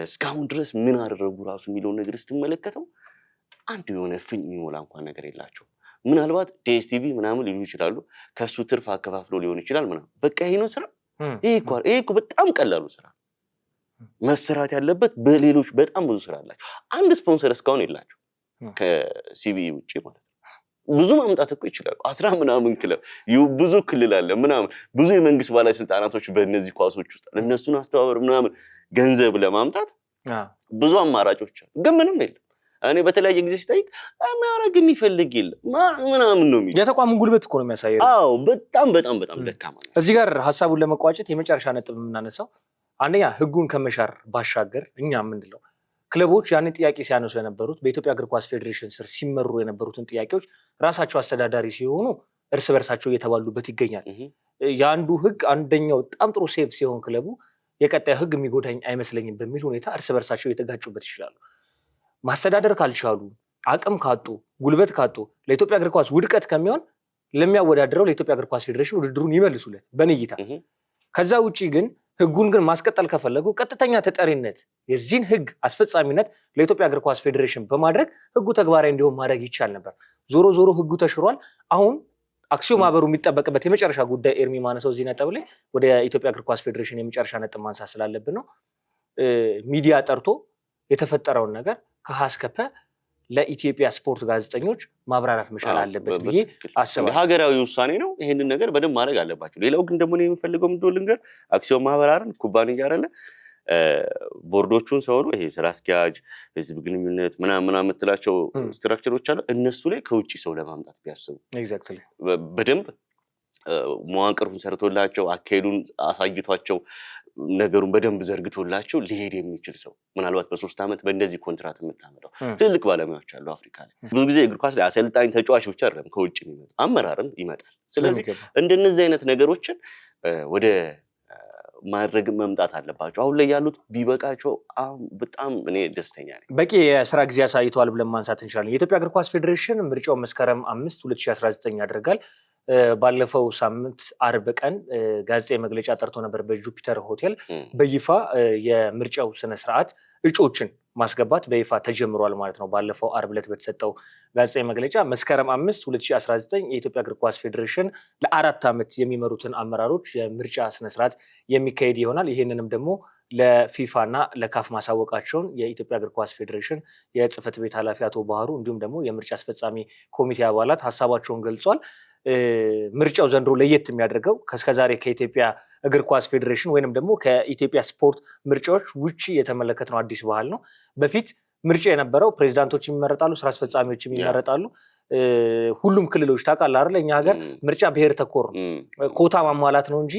እስካሁን ድረስ ምን አደረጉ ራሱ የሚለውን ነገር ስትመለከተው አንድ የሆነ ፍኝ የሚሞላ እንኳን ነገር የላቸው። ምናልባት ዲኤስቲቪ ምናምን ሊሉ ይችላሉ፣ ከሱ ትርፍ አከፋፍሎ ሊሆን ይችላል ምናምን። በቃ ይሄ ነው ስራ። ይሄ እኮ በጣም ቀላሉ ስራ መሰራት ያለበት። በሌሎች በጣም ብዙ ስራ አላቸው። አንድ ስፖንሰር እስካሁን የላቸው ከሲቢኢ ውጪ ማለት ነው። ብዙ ማምጣት እኮ ይችላሉ። 10 ምናምን ክለብ ብዙ ክልል አለ ምናምን፣ ብዙ የመንግስት ባለስልጣናቶች በእነዚህ ኳሶች ውስጥ እነሱን አስተባበር ምናምን ገንዘብ ለማምጣት ብዙ አማራጮች አሉ፣ ግን ምንም የለም። እኔ በተለያየ ጊዜ ሲጠይቅ ማረግ የሚፈልግ የለም ምናምን ነው የሚለው። የተቋሙን ጉልበት እኮ ነው የሚያሳየው። አዎ በጣም ደካማ ነው። እዚህ ጋር ሀሳቡን ለመቋጨት የመጨረሻ ነጥብ የምናነሳው አንደኛ ህጉን ከመሻር ባሻገር እኛ የምንለው ክለቦች ያንን ጥያቄ ሲያነሱ የነበሩት በኢትዮጵያ እግር ኳስ ፌዴሬሽን ስር ሲመሩ የነበሩትን ጥያቄዎች ራሳቸው አስተዳዳሪ ሲሆኑ እርስ በርሳቸው እየተባሉበት ይገኛል። የአንዱ ህግ አንደኛው በጣም ጥሩ ሴቭ ሲሆን ክለቡ የቀጣዩ ህግ የሚጎዳኝ አይመስለኝም በሚል ሁኔታ እርስ በርሳቸው እየተጋጩበት ይችላሉ። ማስተዳደር ካልቻሉ፣ አቅም ካጡ፣ ጉልበት ካጡ ለኢትዮጵያ እግር ኳስ ውድቀት ከሚሆን ለሚያወዳድረው ለኢትዮጵያ እግር ኳስ ፌዴሬሽን ውድድሩን ይመልሱለት በንይታ። ከዛ ውጪ ግን ህጉን ግን ማስቀጠል ከፈለጉ ቀጥተኛ ተጠሪነት የዚህን ህግ አስፈጻሚነት ለኢትዮጵያ እግር ኳስ ፌዴሬሽን በማድረግ ህጉ ተግባራዊ እንዲሆን ማድረግ ይቻል ነበር። ዞሮ ህጉ ተሽሯል። አሁን አክሲዮን ማህበሩ የሚጠበቅበት የመጨረሻ ጉዳይ ኤርሚ ማነሰው እዚህ ነጥብ ላይ ወደ ኢትዮጵያ እግር ኳስ ፌዴሬሽን የመጨረሻ ነጥብ ማንሳት ስላለብን ነው። ሚዲያ ጠርቶ የተፈጠረውን ነገር ከሀስከፈ ለኢትዮጵያ ስፖርት ጋዜጠኞች ማብራራት መቻል አለበት ብዬ አስባለሁ። ሀገራዊ ውሳኔ ነው። ይሄንን ነገር በደንብ ማድረግ አለባቸው። ሌላው ግን ደግሞ ነው የሚፈልገው ምንድነው ልንገር፣ አክሲዮን ማህበር አይደል ኩባንያ አይደል ቦርዶቹን ሰው ነው ይሄ ስራ አስኪያጅ፣ ህዝብ ግንኙነት ምናምን የምትላቸው ስትራክቸሮች አሉ። እነሱ ላይ ከውጪ ሰው ለማምጣት ቢያስቡ ኤግዛክትሊ በደንብ መዋቅሩን ሰርቶላቸው አካሄዱን አሳይቷቸው ነገሩን በደንብ ዘርግቶላቸው ሊሄድ የሚችል ሰው ምናልባት በ3 ዓመት በእንደዚህ ኮንትራት የምታመጣው ትልቅ ባለሙያዎች አሉ አፍሪካ ላይ። ብዙ ጊዜ እግር ኳስ ላይ አሰልጣኝ ተጫዋች ብቻ አይደለም ከውጭ የሚመጣ አመራርም ይመጣል። ስለዚህ እንደነዚህ አይነት ነገሮችን ወደ ማድረግ መምጣት አለባቸው። አሁን ላይ ያሉት ቢበቃቸው በጣም እኔ ደስተኛ ነኝ። በቂ የስራ ጊዜ አሳይተዋል ብለን ማንሳት እንችላለን። የኢትዮጵያ እግር ኳስ ፌዴሬሽን ምርጫው መስከረም 5 2019 ያደርጋል። ባለፈው ሳምንት አርብ ቀን ጋዜጣዊ መግለጫ ጠርቶ ነበር በጁፒተር ሆቴል። በይፋ የምርጫው ስነስርዓት እጩዎችን ማስገባት በይፋ ተጀምሯል ማለት ነው። ባለፈው አርብ ዕለት በተሰጠው ጋዜጣዊ መግለጫ መስከረም 5 2019 የኢትዮጵያ እግር ኳስ ፌዴሬሽን ለ4 ዓመት የሚመሩትን አመራሮች የምርጫ ስነስርዓት የሚካሄድ ይሆናል። ይህንንም ደግሞ ለፊፋ እና ለካፍ ማሳወቃቸውን የኢትዮጵያ እግር ኳስ ፌዴሬሽን የጽህፈት ቤት ኃላፊ አቶ ባህሩ እንዲሁም ደግሞ የምርጫ አስፈጻሚ ኮሚቴ አባላት ሀሳባቸውን ገልጿል። ምርጫው ዘንድሮ ለየት የሚያደርገው ከእስከዛሬ ከኢትዮጵያ እግር ኳስ ፌዴሬሽን ወይንም ደግሞ ከኢትዮጵያ ስፖርት ምርጫዎች ውጪ የተመለከትነው አዲስ ባህል ነው። በፊት ምርጫ የነበረው ፕሬዚዳንቶች የሚመረጣሉ፣ ስራ አስፈጻሚዎች የሚመረጣሉ። ሁሉም ክልሎች ታውቃለህ አይደል? እኛ ሀገር ምርጫ ብሔር ተኮር ነው፣ ኮታ ማሟላት ነው እንጂ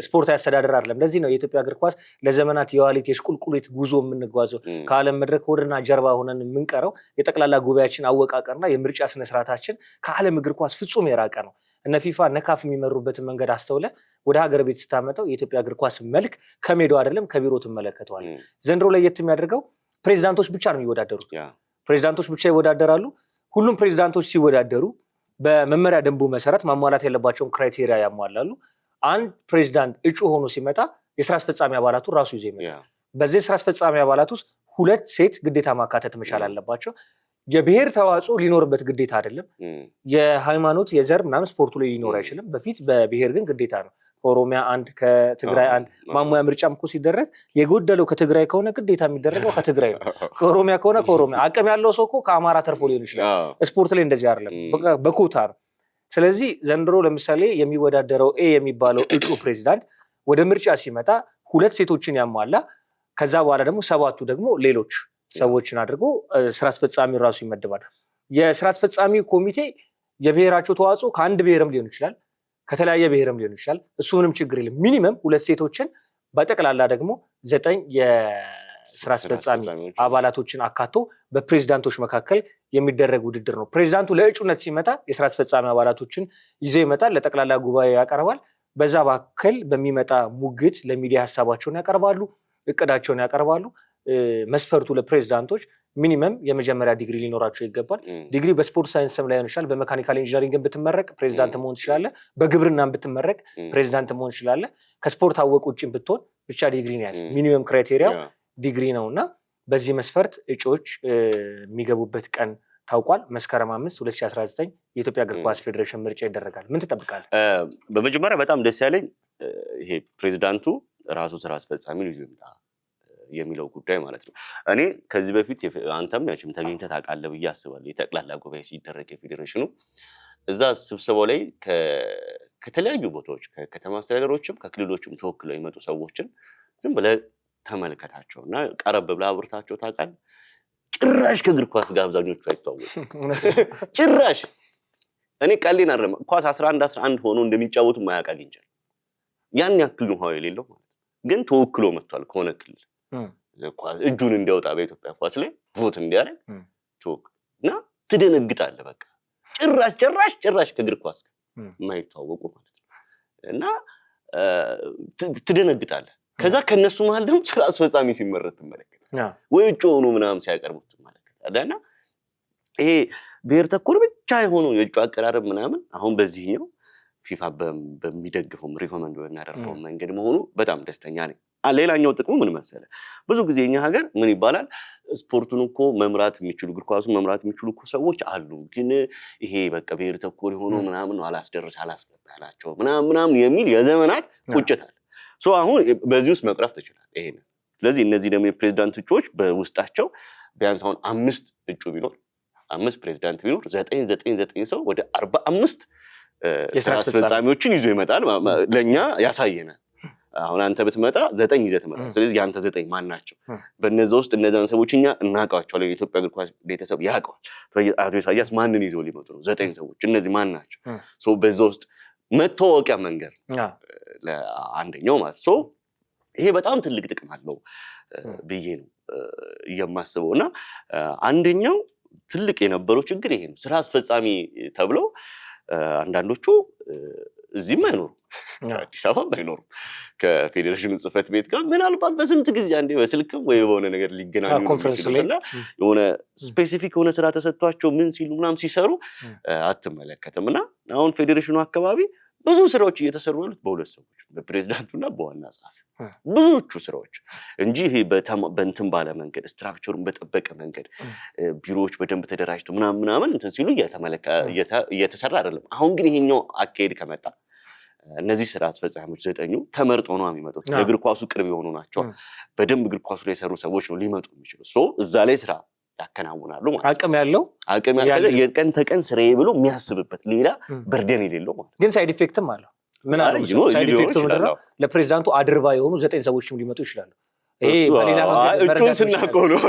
ስፖርታዊ አስተዳደር አይደለም። ለዚህ ነው የኢትዮጵያ እግር ኳስ ለዘመናት የዋሊት የሽቁልቁሊት ጉዞ የምንጓዘው፣ ከዓለም መድረክ ወደና ጀርባ ሆነን የምንቀረው። የጠቅላላ ጉባኤያችን አወቃቀርና የምርጫ ስነስርዓታችን ከዓለም እግር ኳስ ፍጹም የራቀ ነው። እነ ፊፋ እነ ካፍ የሚመሩበትን መንገድ አስተውለ ወደ ሀገር ቤት ስታመጣው የኢትዮጵያ እግር ኳስ መልክ ከሜዳው አይደለም ከቢሮ ትመለከተዋል። ዘንድሮ ለየት የሚያደርገው ፕሬዚዳንቶች ብቻ ነው የሚወዳደሩት። ፕሬዚዳንቶች ብቻ ይወዳደራሉ። ሁሉም ፕሬዚዳንቶች ሲወዳደሩ በመመሪያ ደንቡ መሰረት ማሟላት ያለባቸውን ክራይቴሪያ ያሟላሉ። አንድ ፕሬዚዳንት እጩ ሆኖ ሲመጣ የስራ አስፈጻሚ አባላቱ ራሱ ይዞ ይመጣል። በዚህ የስራ አስፈጻሚ አባላት ውስጥ 2 ሴት ግዴታ ማካተት መቻል አለባቸው። የብሔር ተዋጽኦ ሊኖርበት ግዴታ አይደለም። የሃይማኖት የዘር ምናምን ስፖርቱ ላይ ሊኖር አይችልም። በፊት በብሔር ግን ግዴታ ነው። ከኦሮሚያ አንድ ከትግራይ አንድ ማሟያ ምርጫም እኮ ሲደረግ የጎደለው ከትግራይ ከሆነ ግዴታ የሚደረገው ከትግራይ ነው። ከኦሮሚያ ከሆነ ከኦሮሚያ። አቅም ያለው ሰው እኮ ከአማራ ተርፎ ሊሆን ይችላል። ስፖርት ላይ እንደዚህ አይደለም፣ በኮታ ነው። ስለዚህ ዘንድሮ ለምሳሌ የሚወዳደረው ኤ የሚባለው እጩ ፕሬዚዳንት ወደ ምርጫ ሲመጣ 2 ሴቶችን ያሟላ፣ ከዛ በኋላ ደግሞ 7ቱ ደግሞ ሌሎች ሰዎችን አድርጎ ስራ አስፈጻሚ ራሱ ይመድባል። የስራ አስፈጻሚ ኮሚቴ የብሔራቸው ተዋጽኦ ከአንድ ብሔርም ሊሆን ይችላል፣ ከተለያየ ብሔርም ሊሆን ይችላል። እሱ ምንም ችግር የለም። ሚኒመም 2 ሴቶችን በጠቅላላ ደግሞ 9 የስራ አስፈጻሚ አባላቶችን አካቶ በፕሬዚዳንቶች መካከል የሚደረግ ውድድር ነው። ፕሬዚዳንቱ ለእጩነት ሲመጣ የስራ አስፈጻሚ አባላቶችን ይዞ ይመጣል፣ ለጠቅላላ ጉባኤ ያቀርባል። በዛ መካከል በሚመጣ ሙግት ለሚዲያ ሀሳባቸውን ያቀርባሉ፣ እቅዳቸውን ያቀርባሉ። መስፈርቱ ለፕሬዚዳንቶች ሚኒመም የመጀመሪያ ዲግሪ ሊኖራቸው ይገባል። ዲግሪ በስፖርት ሳይንስም ላይ ሆን ይችላል። በመካኒካል ኢንጂነሪንግ ብትመረቅ ፕሬዚዳንት መሆን ትችላለህ። በግብርናም ብትመረቅ ፕሬዚዳንት መሆን ትችላለህ። ከስፖርት አወቅ ውጭም ብትሆን ብቻ ዲግሪ ነው ያዝ። ሚኒመም ክራይቴሪያው ዲግሪ ነው እና በዚህ መስፈርት እጩዎች የሚገቡበት ቀን ታውቋል። መስከረም 5 2019 የኢትዮጵያ እግር ኳስ ፌዴሬሽን ምርጫ ይደረጋል። ምን ትጠብቃለህ? በመጀመሪያ በጣም ደስ ያለኝ ይሄ ፕሬዚዳንቱ ራሱ ስራ አስፈጻሚ ልጅ ይምጣ የሚለው ጉዳይ ማለት ነው። እኔ ከዚህ በፊት አንተም ያችም ተገኝተህ ታውቃለህ ብዬ አስባለሁ። የጠቅላላ ጉባኤ ሲደረግ የፌዴሬሽኑ እዛ ስብሰባው ላይ ከተለያዩ ቦታዎች ከከተማ አስተዳደሮችም ከክልሎችም ተወክለው የመጡ ሰዎችን ዝም ብለህ ተመልከታቸው እና ቀረብ ብለህ አብርታቸው ታውቃለህ። ጭራሽ ከእግር ኳስ ጋር አብዛኞቹ አይተዋወቁም። ጭራሽ እኔ ቀሌን አይደለም ኳስ 11 ሆኖ እንደሚጫወቱ ማያውቅ አግኝቻለሁ። ያን ያክል ነው የሌለው ማለት ነው። ግን ተወክሎ መጥቷል ከሆነ ክልል ኳስ እጁን እንዲያወጣ በኢትዮጵያ ኳስ ላይ ቮት እንዲያደርግ እና ትደነግጣለህ። በቃ ጭራሽ ከእግር ኳስ ጋር የማይተዋወቁ ማለት ነው እና ትደነግጣለህ። ከዛ ከነሱ መሀል ደግሞ ስራ አስፈጻሚ ሲመረጥ ትመለከታለህ፣ ወይ እጩ ሆኖ ምናምን ሲያቀርቡት ትመለከታለህ። እና ይሄ ብሔር ተኮር ብቻ የሆነው የእጩ አቀራረብ ምናምን አሁን በዚህኛው ፊፋ በሚደግፈው ሪኮመንድ በሚያደርገው መንገድ መሆኑ በጣም ደስተኛ ነኝ። ሌላኛው ጥቅሙ ምን መሰለ ብዙ ጊዜ እኛ ሀገር ምን ይባላል ስፖርቱን እኮ መምራት የሚችሉ እግር ኳሱን መምራት የሚችሉ እኮ ሰዎች አሉ ግን ይሄ በቃ ብሔር ተኮር የሆኑ ምናምን ነው አላስገባላቸው ምናምን የሚል የዘመናት ቁጭት አለ አሁን በዚህ ውስጥ መቅረፍ ትችላለህ ይሄን ስለዚህ እነዚህ ደግሞ የፕሬዝዳንት እጩዎች በውስጣቸው ቢያንስ አሁን 5 እጩ ቢኖር 5 ፕሬዝዳንት ቢኖር 9 ሰው ወደ 45 የስራ አስፈጻሚዎችን ይዞ ይመጣል ለኛ ያሳየናል አሁን አንተ ብትመጣ 9 ይዘህ ትመጣለህ ስለዚህ ያንተ 9 ማን ናቸው በእነዚህ ውስጥ እነዛን ሰዎችኛ እናውቃቸዋለን የኢትዮጵያ እግር ኳስ ቤተሰብ ያውቀዋል አቶ ኢሳያስ ማንን ይዘው ሊመጡ ነው 9 ሰዎች እነዚህ ማን ናቸው በዛ ውስጥ መተዋወቂያ መንገድ ለአንደኛው ማለት ይሄ በጣም ትልቅ ጥቅም አለው ብዬ ነው የማስበውና አንደኛው ትልቅ የነበረው ችግር ይሄ ነው ስራ አስፈጻሚ ተብሎ አንዳንዶቹ እዚህም አይኖሩ አዲስ አበባ አይኖሩ ከፌዴሬሽኑ ጽህፈት ቤት ጋር ምናልባት በስንት ጊዜ አንዴ በስልክም ወይ በሆነ ነገር ሊገናኙ ይችላልና የሆነ ስፔሲፊክ የሆነ ስራ ተሰጥቷቸው ምን ሲሉ ምናምን ሲሰሩ አትመለከትምና አሁን ፌዴሬሽኑ አካባቢ ብዙ ስራዎች እየተሰሩ ያሉት በሁለት ሰዎች በፕሬዝዳንቱና በዋና ጸሐፊው ብዙዎቹ ስራዎች እንጂ ይሄ በእንትን ባለ መንገድ ስትራክቸሩን በጠበቀ መንገድ ቢሮዎች በደንብ ተደራጅተው ምናምን እንትን ሲሉ እየተሰራ አይደለም አሁን ግን ይሄኛው አካሄድ ከመጣ እነዚህ ስራ አስፈጻሚዎች 9 ተመርጠው ነው የሚመጡት ለእግር ኳሱ ቅርብ የሆኑ ናቸው በደንብ እግር ኳሱ ላይ የሰሩ ሰዎች ነው ሊመጡ የሚችሉ እዛ ላይ ስራ ያከናውናሉ ማለት አቅም ያለው የቀን ተቀን ስራዬ ብሎ የሚያስብበት ሌላ በርደን የሌለው ማለት ግን ሳይድ ኢፌክትም አለው ምን አለው ሳይድ ኢፌክቱ ምንድነው ለፕሬዝዳንቱ አድርባ የሆኑ 9 ሰዎችም ሊመጡ ይችላሉ ይሄ በሌላ እጩን ስናቀው ነው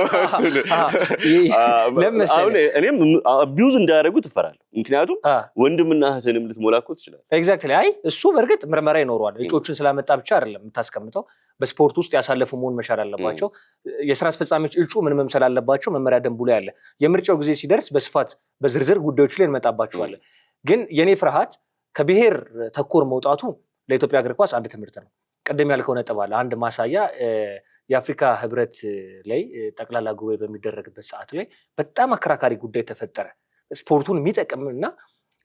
አሁን እኔም አቢዩዝ እንዳያደርጉ ትፈራለህ ምክንያቱም ወንድምና እህትንም ልትሞላ እኮ ትችላለህ ኤግዛክትሊ እሱ በርግጥ ምርመራ ይኖረዋል እጩዎችን ስላመጣ ብቻ አይደለም የምታስቀምጠው በስፖርት ውስጥ ያሳለፉ መሆን መቻል አለባቸው የስራ አስፈጻሚዎች እጩ ምን መምሰል አለባቸው መመሪያ ደንቡ ላይ አለ የምርጫው ጊዜ ሲደርስ በስፋት በዝርዝር ጉዳዮች ላይ እንመጣባቸዋለን ግን የኔ ፍርሃት ከብሔር ተኮር መውጣቱ ለኢትዮጵያ እግር ኳስ አንድ ትምህርት ነው ቀደም ያልከው ነጥብ አለ አንድ ማሳያ የአፍሪካ ህብረት ላይ ጠቅላላ ጉባኤ በሚደረግበት ሰዓት ላይ በጣም አከራካሪ ጉዳይ ተፈጠረ ስፖርቱን የሚጠቅምና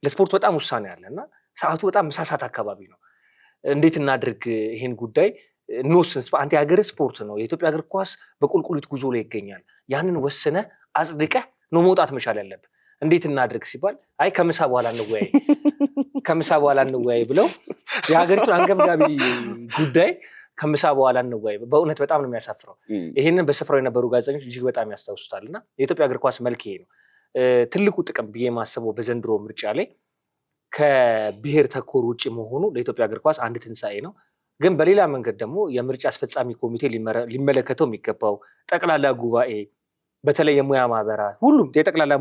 ለስፖርቱ በጣም ውሳኔ አለና ሰዓቱ በጣም መሳሳት አካባቢ ነው እንዴት እናድርግ ይሄን ጉዳይ ኖስንስ አንተ የሀገር ስፖርት ነው የኢትዮጵያ እግር ኳስ በቁልቁሊት ጉዞ ላይ ይገኛል ያንን ወስነ አጽድቀህ ነው መውጣት መቻል ያለብህ እንዴት እናድርግ ሲባል አይ ከምሳ በኋላ እንወያይ ብለው የሀገሪቱን አንገብጋቢ ጉዳይ ከምሳ በኋላ እንወያይ በእውነት በጣም ነው የሚያሳፍረው ይሄንን በስፍራው የነበሩ ጋዜጠኞች እጅግ በጣም ያስታውሱታልና የኢትዮጵያ እግር ኳስ መልክ ይሄ ነው ትልቁ ጥቅም ብዬ ማስበው በዘንድሮ ምርጫ ላይ ከብሔር ተኮር ውጪ መሆኑ ለኢትዮጵያ እግር ኳስ አንድ ትንሳኤ ነው ግን በሌላ መንገድ ደግሞ የምርጫ አስፈጻሚ ኮሚቴ ሊመለከተው የሚገባው ጠቅላላ ጉባኤ በተለይ የሙያ ማህበራት ሁሉም የጠቅላላ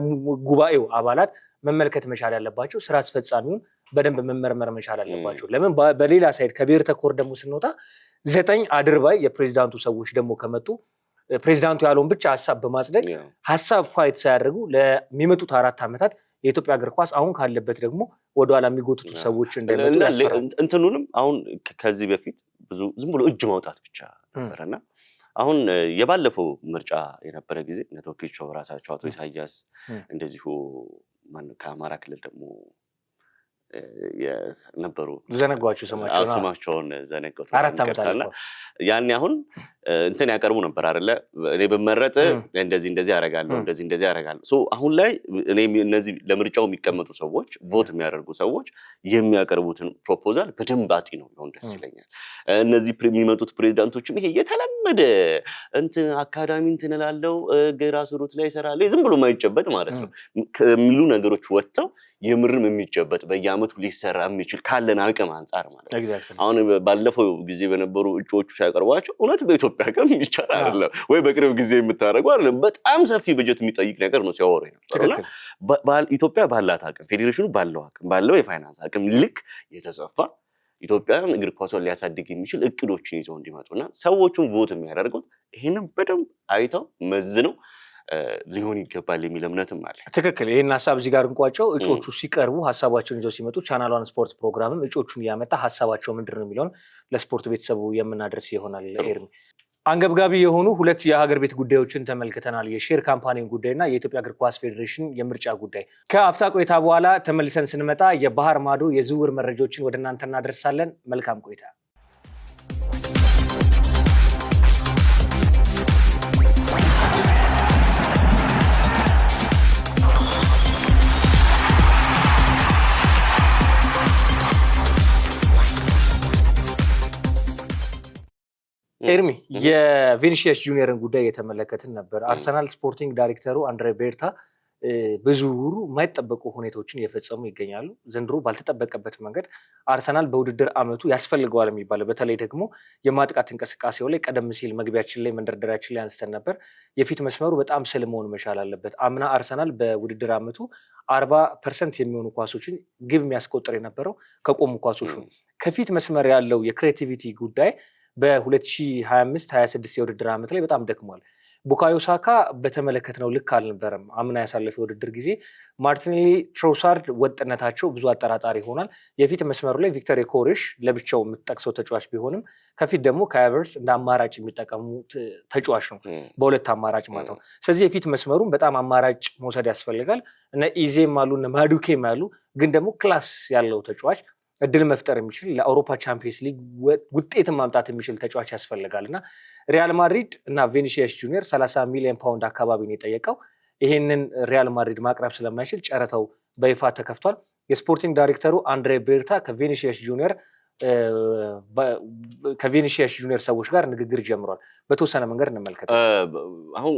ጉባኤው አባላት መመልከት መቻል ያለባቸው ስራ አስፈጻሚውን በደንብ መመርመር መቻል አለባቸው ለምን በሌላ ሳይድ ከብሔር ተኮር ደግሞ ስንወጣ 9 አድርባይ የፕሬዝዳንቱ ሰዎች ደግሞ ከመጡ ፕሬዝዳንቱ ያለውን ብቻ ሐሳብ በማጽደቅ ሐሳብ ፋይት ሳያደርጉ ለሚመጡት 4 ዓመታት የኢትዮጵያ እግር ኳስ አሁን ካለበት ደግሞ ወደኋላ የሚጎትቱ ሰዎች እንደመጡ ያስፈራል እንትኑንም አሁን ከዚህ በፊት ብዙ ዝም ብሎ እጅ ማውጣት ብቻ ነበርና አሁን የባለፈው ምርጫ የነበረ ጊዜ ነቶኪቾ ራሳቸው አቶ ኢሳያስ እንደዚሁ ከአማራ ክልል ደግሞ የነበሩ ዘነጓቸው ስማቸውን ዘነገቱ ያኔ አሁን እንትን ያቀርቡ ነበር አይደለ እኔ በመረጥ እንደዚህ ያረጋለሁ እንደዚህ ያረጋለሁ አሁን ላይ እኔ እነዚህ ለምርጫው የሚቀመጡ ሰዎች ቮት የሚያደርጉ ሰዎች የሚያቀርቡትን ፕሮፖዛል በደንብ አጢ ነው ደስ ይለኛል እነዚህ የሚመጡት ፕሬዝዳንቶችም ይሄ የተለመደ እንትን አካዳሚ እንትን እላለሁ ግራስሩት ላይ ይሰራል ዝም ብሎ ማይጨበጥ ማለት ነው ከሚሉ ነገሮች ወጥተው የምርም የሚጨበጥ በየአመቱ ሊሰራ የሚችል ካለን አቅም አንፃር ማለት ነው አሁን ባለፈው ጊዜ በነበሩ እጩዎቹ ሲያቀርቧቸው እውነት በኢትዮጵያ ቀም ይቻላል አይደለም ወይ በቅርብ ጊዜ የምታረጋው አይደለም በጣም ሰፊ በጀት የሚጠይቅ ነገር ነው ሲያወሩ ነው ኢትዮጵያ ባላት አቅም ፌዴሬሽኑ ባለው የፋይናንስ አቅም ልክ የተሰፋ ኢትዮጵያን እግር ኳሷን ሊያሳድግ የሚችል እቅዶችን ይዘው እንዲመጡና ሰዎቹን ቮት የሚያደርጉት ይሄንን በደንብ አይተው መዝነው ሊሆን ይገባል የሚል እምነትም አለ ትክክል ይሄን ሐሳብ እዚህ ጋር እንቋጨው እጮቹ ሲቀርቡ ሐሳባቸውን ይዘው ሲመጡ ቻናል 1 ስፖርት ፕሮግራምም እጮቹን ያመጣ ሐሳባቸው ምንድነው የሚለውን ለስፖርት ቤተሰቡ የምናደርስ ይሆናል ኤርሚ አንገብጋቢ የሆኑ 2 የሀገር ቤት ጉዳዮችን ተመልክተናል የሼር ካምፓኒን ጉዳይና የኢትዮጵያ እግር ኳስ ፌዴሬሽን የምርጫ ጉዳይ ከአፍታ ቆይታ በኋላ ተመልሰን ስንመጣ የባህር ማዶ የዝውውር መረጃዎችን ወደ እናንተ እናደርሳለን መልካም ቆይታ ኤርሚ የቪኒሺየስ ጁኒየርን ጉዳይ የተመለከትን ነበር። አርሰናል ስፖርቲንግ ዳይሬክተሩ አንድሬ ቤርታ በዝውውሩ የማይጠበቁ ሁኔታዎችን እየፈጸሙ ይገኛሉ። ዘንድሮ ባልተጠበቀበት መንገድ አርሰናል በውድድር ዓመቱ ያስፈልገዋል የሚባለው በተለይ ደግሞ የማጥቃት እንቅስቃሴው ላይ ቀደም ሲል መግቢያችን ላይ መንደርደሪያችን ላይ አንስተን ነበር። የፊት መስመሩ በጣም ስል መሆን መቻል አለበት። አምና አርሰናል በውድድር ዓመቱ 40% የሚሆኑ ኳሶችን ግብ የሚያስቆጥር የነበረው ከቆሙ ኳሶች ነው። ከፊት መስመር ያለው የክሬቲቪቲ ጉዳይ በ2025-26 የውድድር ዓመት ላይ በጣም ደክሟል። ቡካዮ ሳካ በተመለከትነው ልክ አልነበረም። አምና ያሳለፈው የውድድር ጊዜ ማርቲኔሊ፣ ትሮሳርድ ወጥነታቸው ብዙ አጠራጣሪ ይሆናል። የፊት መስመሩ ላይ ቪክተር ኮሬሽ ለብቻው የምትጠቅሰው ተጫዋች ቢሆንም ከፊት ደግሞ ካቨርስ እንደ አማራጭ የሚጠቀሙት ተጫዋች ነው፣ በሁለት አማራጭ ማለት ነው። ስለዚህ የፊት መስመሩን በጣም አማራጭ መውሰድ ያስፈልጋል። እነ ኢዜም አሉ እነ ማዱኬም አሉ፣ ግን ደግሞ ክላስ ያለው ተጫዋች እድል መፍጠር የሚችል ለአውሮፓ ቻምፒየንስ ሊግ ውጤትን ማምጣት የሚችል ተጫዋች ያስፈልጋል እና ሪያል ማድሪድ እና ቪኒሺየስ ጁኒየር 30 ሚሊዮን ፓውንድ አካባቢ ነው የጠየቀው። ይህንን ሪያል ማድሪድ ማቅረብ ስለማይችል ጨረታው በይፋ ተከፍቷል። የስፖርቲንግ ዳይሬክተሩ አንድሬ ቤርታ ከቪኒሺየስ ጁኒየር ሰዎች ጋር ንግግር ጀምሯል። በተወሰነ መንገድ እንመልከት።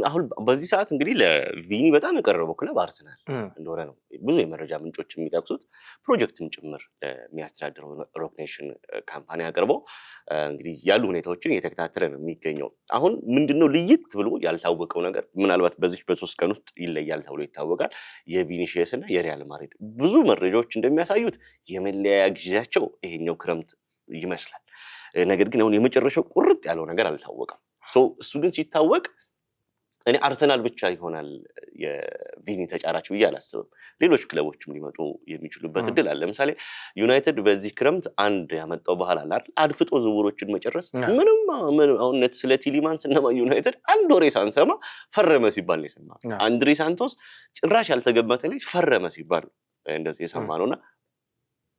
አሁን በዚህ ሰዓት እንግዲህ ለቪኒ በጣም የቀረበው ክለብ አርሰናል እንደሆነ ነው ብዙ የመረጃ ምንጮች የሚጠቅሱት። ፕሮጀክትም ጭምር የሚያስተዳድረው ሮክ ኔሽን ካምፓኒ አቅርበው እንግዲህ ያሉ ሁኔታዎችን እየተከታተለ ነው የሚገኘው። አሁን ምንድነው ልይት ብሎ ያልታወቀው ነገር ምናልባት በዚህ በ3 ቀን ውስጥ ይለያል ተብሎ ይታወቃል። የቪኒሺየስ እና የሪያል ማድሪድ ብዙ መረጃዎች እንደሚያሳዩት የመለያያ ጊዜያቸው ይሄኛው ክረምት ይመስላል። ነገር ግን አሁን የመጨረሻው ቁርጥ ያለው ነገር አልታወቀም። እሱ ግን ሲታወቅ እኔ አርሰናል ብቻ ይሆናል የቪኒ ተጫራች ብዬ አላስብም። ሌሎች ክለቦችም ሊመጡ የሚችሉበት እድል አለ። ለምሳሌ ዩናይትድ በዚህ ክረምት አንድ ያመጣው ባህል አለ አይደል? አድፍጦ ዝውውሮችን መጨረስ። ምንም አሁን ስለ ቲሊማንስ እና ዩናይትድ አንድ ወሬ ሳንሰማ ፈረመ ሲባል ነው የሰማነው። አንድሪ ሳንቶስ ጭራሽ ያልተገመተ ልጅ ፈረመ ሲባል እንደዚህ የሰማነውና